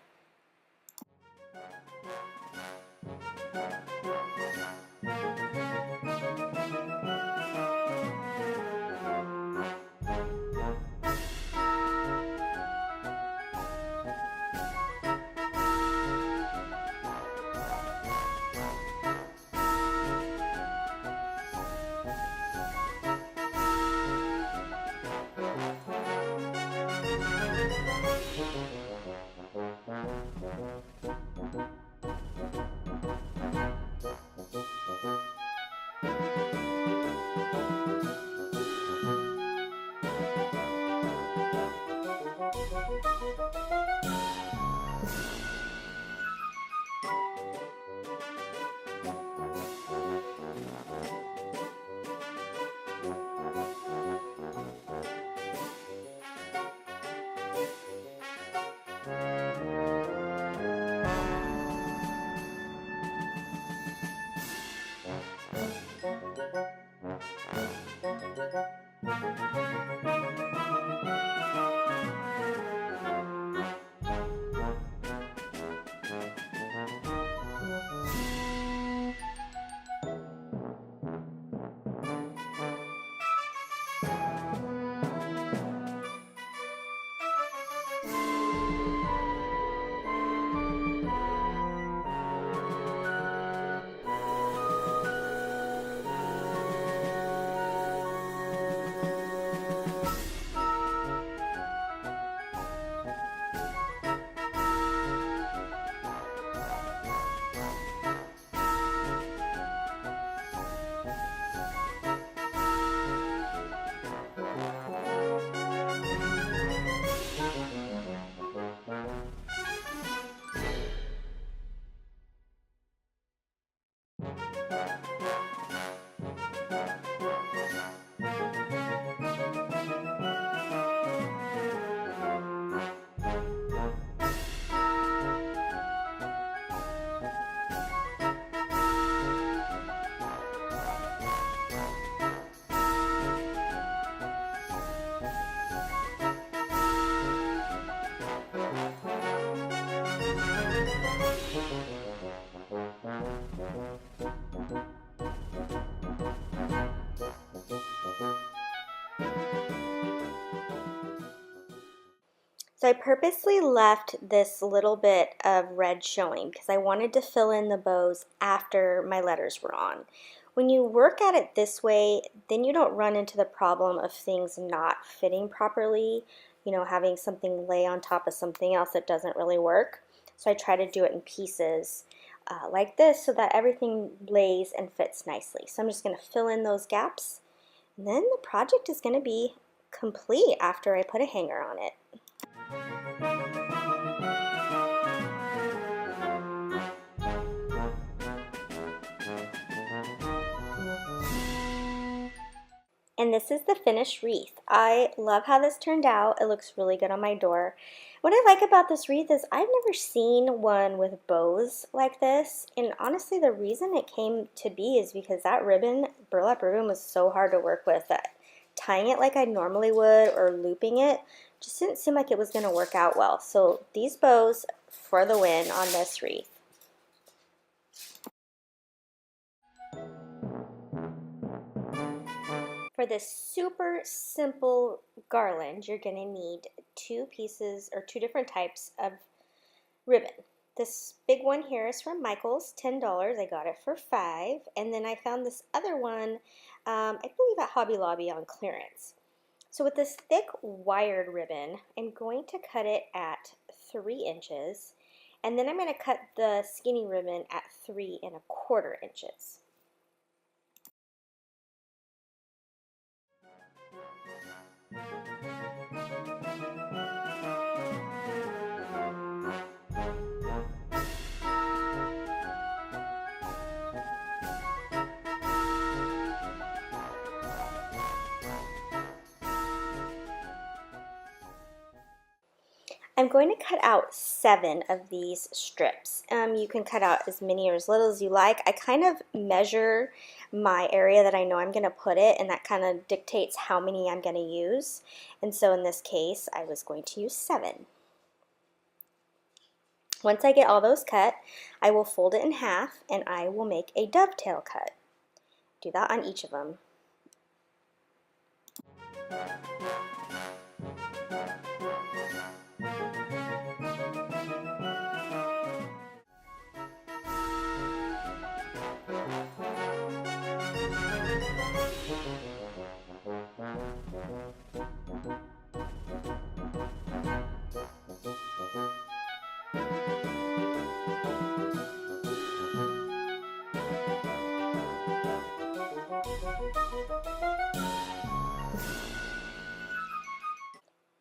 So I purposely left this little bit of red showing because I wanted to fill in the bows after my letters were on. When you work at it this way, then you don't run into the problem of things not fitting properly, you know, having something lay on top of something else that doesn't really work. So I try to do it in pieces like this so that everything lays and fits nicely. So I'm just going to fill in those gaps, and then the project is going to be complete after I put a hanger on it. And this is the finished wreath. I love how this turned out. It looks really good on my door. What I like about this wreath is I've never seen one with bows like this. And honestly, the reason it came to be is because that ribbon, burlap ribbon, was so hard to work with that tying it like I normally would or looping it just didn't seem like it was going to work out well. So these bows for the win on this wreath. For this super simple garland, you're going to need two pieces or two different types of ribbon. This big one here is from Michael's, $10. I got it for $5. And then I found this other one, I believe at Hobby Lobby on clearance. So with this thick wired ribbon, I'm going to cut it at 3 inches. And then I'm going to cut the skinny ribbon at 3¼ inches. I'm going to cut out 7 of these strips. You can cut out as many or as little as you like. I kind of measure my area that I know I'm going to put it, and that kind of dictates how many I'm going to use. And so in this case, I was going to use 7. Once I get all those cut, I will fold it in half and I will make a dovetail cut. Do that on each of them.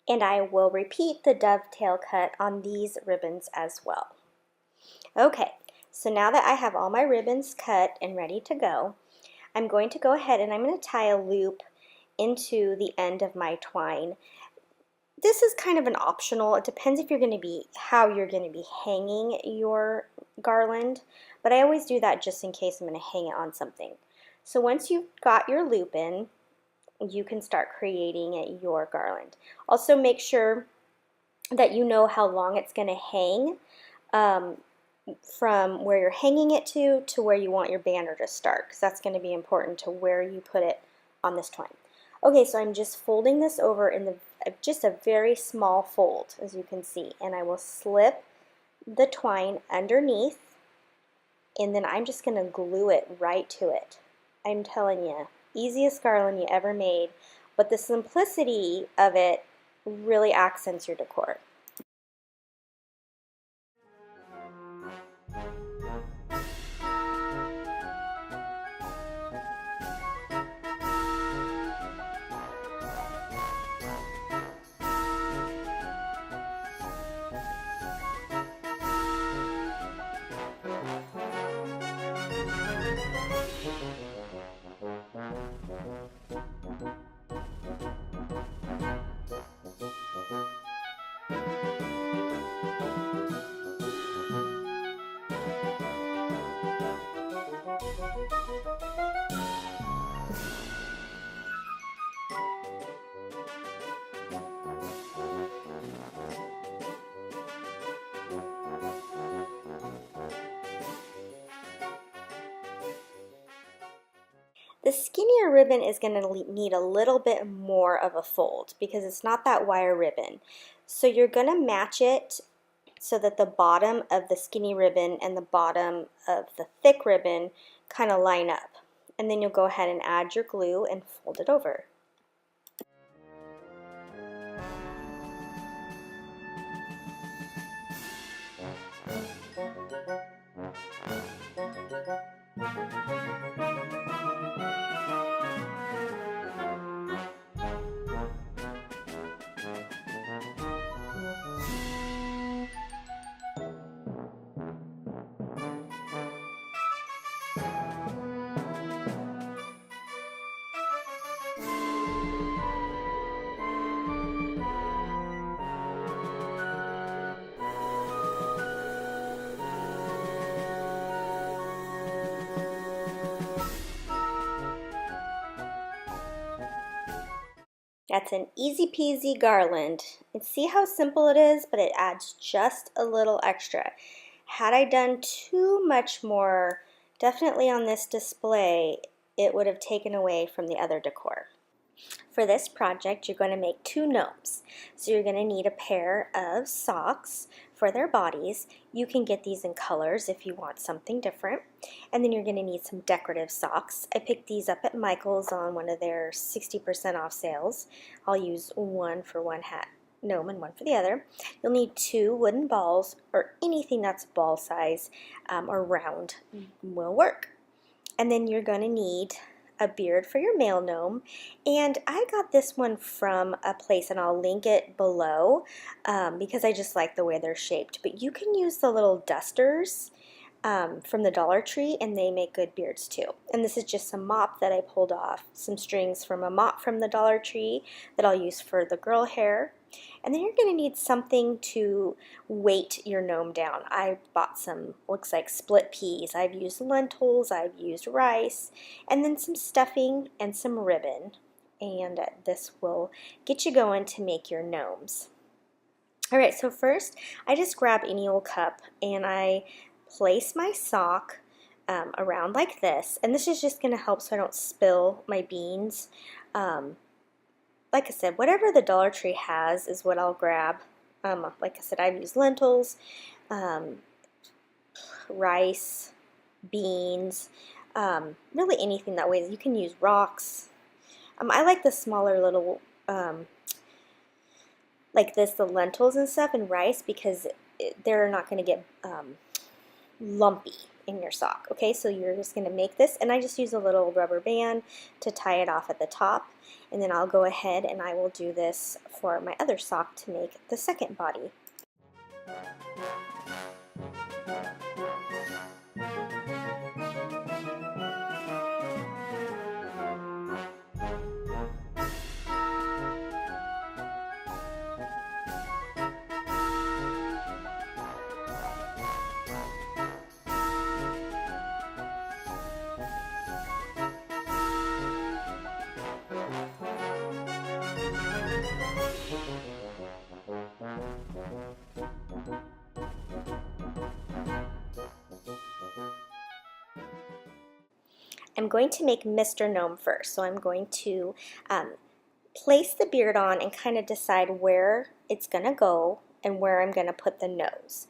And I will repeat the dovetail cut on these ribbons as well. Okay, so now that I have all my ribbons cut and ready to go, I'm going to go ahead and I'm going to tie a loop into the end of my twine. This is kind of an optional. It depends if you're going to be how you're going to be hanging your garland, but I always do that just in case I'm going to hang it on something. So once you've got your loop in, you can start creating your garland. Also make sure that you know how long it's going to hang from where you're hanging it to where you want your banner to start, because that's going to be important to where you put it on this twine. Okay, so I'm just folding this over in the just a very small fold, as you can see, and I will slip the twine underneath, and then I'm just going to glue it right to it. I'm telling you, easiest garland you ever made, but the simplicity of it really accents your decor. The skinnier ribbon is going to need a little bit more of a fold because it's not that wire ribbon. So you're going to match it so that the bottom of the skinny ribbon and the bottom of the thick ribbon kind of line up. And then you'll go ahead and add your glue and fold it over. That's an easy peasy garland. And see how simple it is, but it adds just a little extra. Had I done too much more, definitely on this display, it would have taken away from the other decor. For this project, you're going to make 2 gnomes. So you're going to need a pair of socks for their bodies. You can get these in colors if you want something different. And then you're going to need some decorative socks. I picked these up at Michael's on one of their 60% off sales. I'll use one for one hat gnome and one for the other. You'll need 2 wooden balls, or anything that's ball size or round will work. And then you're going to need a beard for your male gnome, and I got this one from a place, and I'll link it below because I just like the way they're shaped. But you can use the little dusters from the Dollar Tree, and they make good beards too. And this is just some mop that I pulled off, some strings from a mop from the Dollar Tree that I'll use for the girl hair. And then you're going to need something to weight your gnome down. I bought some, looks like split peas. I've used lentils, I've used rice, and then some stuffing and some ribbon. And this will get you going to make your gnomes. Alright, so first I just grab any old cup and I place my sock around like this. And this is just going to help so I don't spill my beans. Like I said, whatever the Dollar Tree has is what I'll grab. Like I said, I've used lentils, rice, beans, really anything that weighs. You can use rocks. I like the smaller little, like this, the lentils and stuff, and rice, because they're not going to get lumpy in your sock. Okay, so you're just going to make this, and I just use a little rubber band to tie it off at the top. And then I'll go ahead and I will do this for my other sock to make the second body. I'm going to make Mr. Gnome first. So I'm going to place the beard on and kind of decide where it's going to go and where I'm going to put the nose.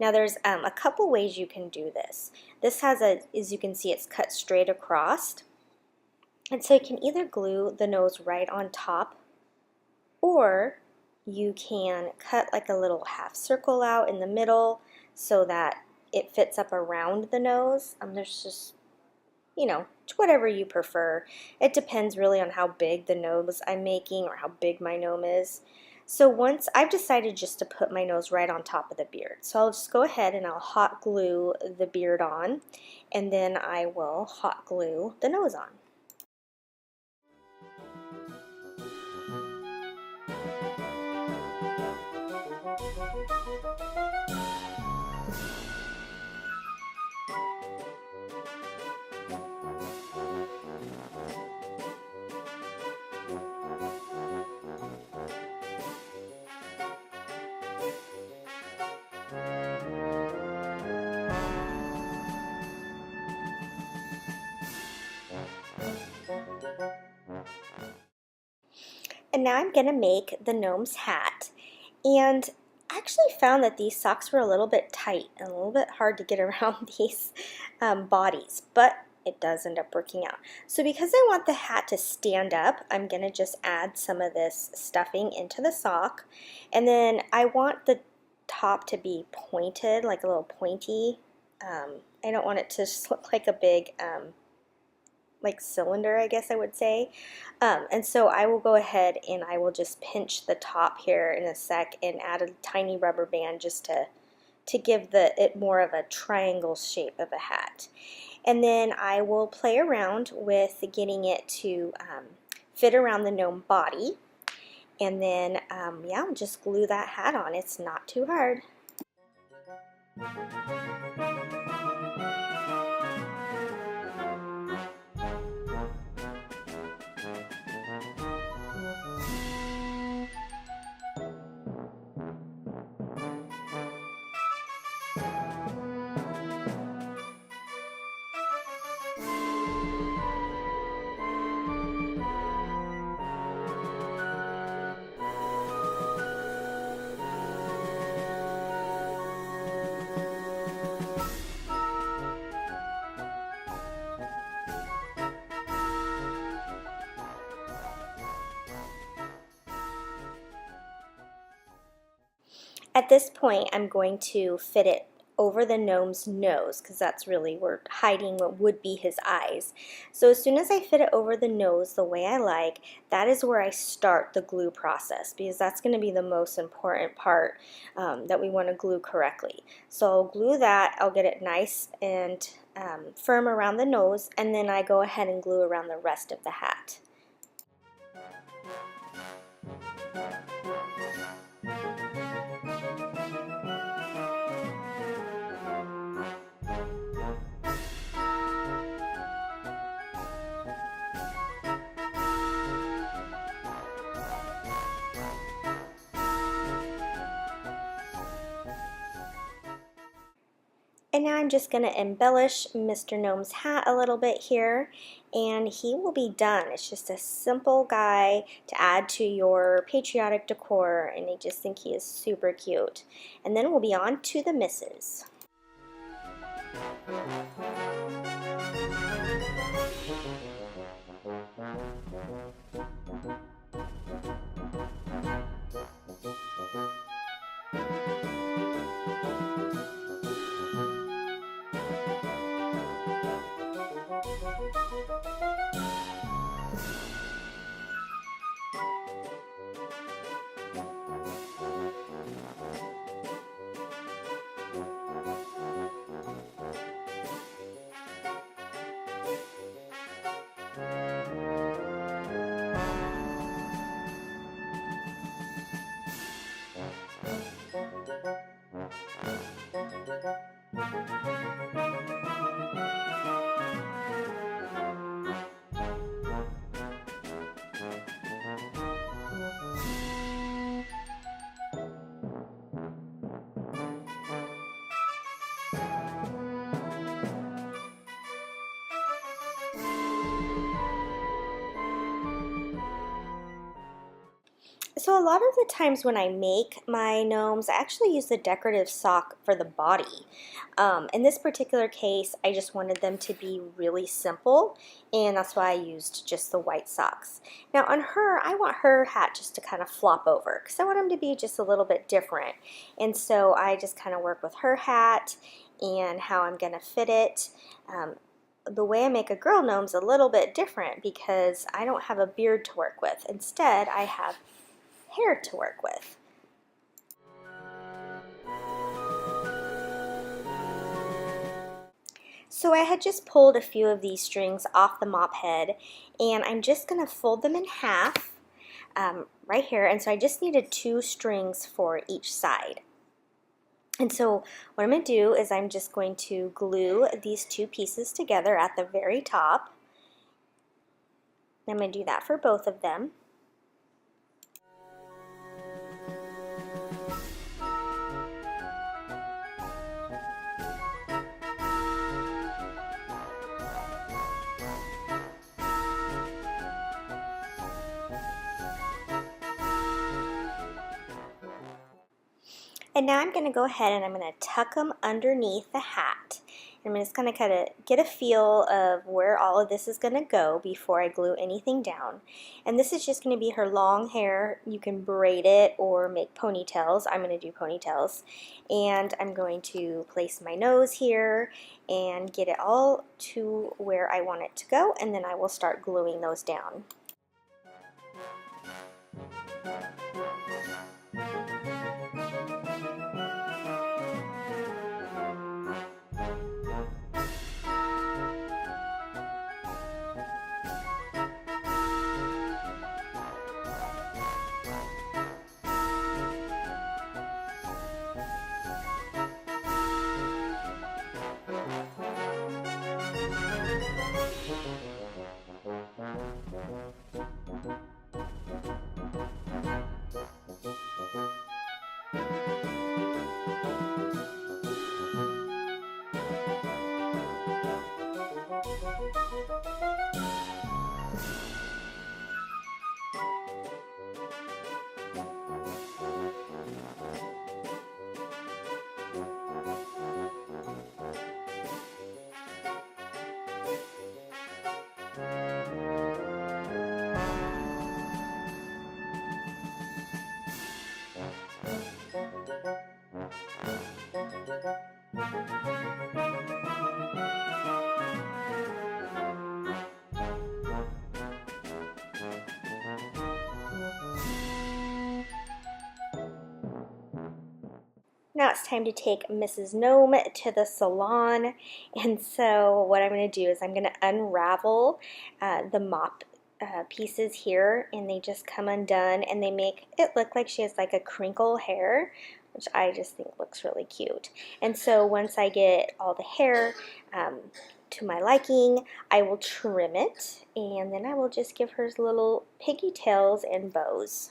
Now there's a couple ways you can do this. This has as you can see, it's cut straight across. And so you can either glue the nose right on top, or you can cut like a little half circle out in the middle so that it fits up around the nose. There's just, you know, whatever you prefer. It depends really on how big the nose I'm making or how big my gnome is. So once I've decided just to put my nose right on top of the beard, so I'll just go ahead and I'll hot glue the beard on, and then I will hot glue the nose on. And now I'm going to make the gnome's hat. And I actually found that these socks were a little bit tight and a little bit hard to get around these bodies, but it does end up working out. So because I want the hat to stand up, I'm going to just add some of this stuffing into the sock. And then I want the top to be pointed, like a little pointy. I don't want it to just look like a big like cylinder, I guess I would say. And so I will go ahead and I will just pinch the top here in a sec and add a tiny rubber band just to give it more of a triangle shape of a hat. And then I will play around with getting it to fit around the gnome body. And then, yeah, I'll just glue that hat on. It's not too hard. At this point, I'm going to fit it over the gnome's nose, because that's really, we're hiding what would be his eyes. So as soon as I fit it over the nose the way I like, that is where I start the glue process, because that's going to be the most important part that we want to glue correctly. So I'll glue that, I'll get it nice and firm around the nose, and then I go ahead and glue around the rest of the hat. And now I'm just going to embellish Mr. Gnome's hat a little bit here, and he will be done. It's just a simple guy to add to your patriotic decor, and I just think he is super cute. And then we'll be on to the misses. So a lot of the times when I make my gnomes, I actually use the decorative sock for the body. In this particular case, I just wanted them to be really simple, and that's why I used just the white socks. Now on her, I want her hat just to kind of flop over, because I want them to be just a little bit different. And so I just kind of work with her hat and how I'm going to fit it. The way I make a girl gnome's a little bit different because I don't have a beard to work with. Instead, I have hair to work with. So I had just pulled a few of these strings off the mop head, and I'm just going to fold them in half right here, and so I just needed 2 strings for each side. And so what I'm going to do is I'm just going to glue these 2 pieces together at the very top. I'm going to do that for both of them. And now I'm going to go ahead and I'm going to tuck them underneath the hat. And I'm just going to kind of get a feel of where all of this is going to go before I glue anything down. And this is just going to be her long hair. You can braid it or make ponytails. I'm going to do ponytails. And I'm going to place my nose here and get it all to where I want it to go, and then I will start gluing those down. Now it's time to take Mrs. Gnome to the salon, and so what I'm going to do is I'm going to unravel the mop pieces here, and they just come undone, and they make it look like she has like a crinkle hair, which I just think looks really cute. And so once I get all the hair to my liking, I will trim it, and then I will just give her little piggy tails and bows.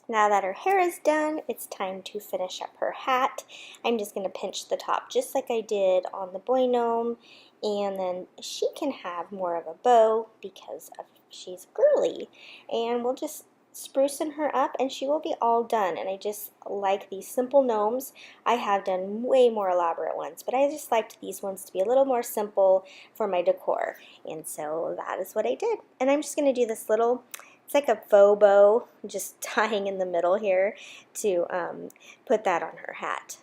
Now that her hair is done, it's time to finish up her hat. I'm just going to pinch the top just like I did on the boy gnome, and then she can have more of a bow because she's girly. And we'll just sprucing her up, and she will be all done. And I just like these simple gnomes. I have done way more elaborate ones, but I just liked these ones to be a little more simple for my decor. And so that is what I did. And I'm just going to do this little, it's like a faux bow, just tying in the middle here to put that on her hat.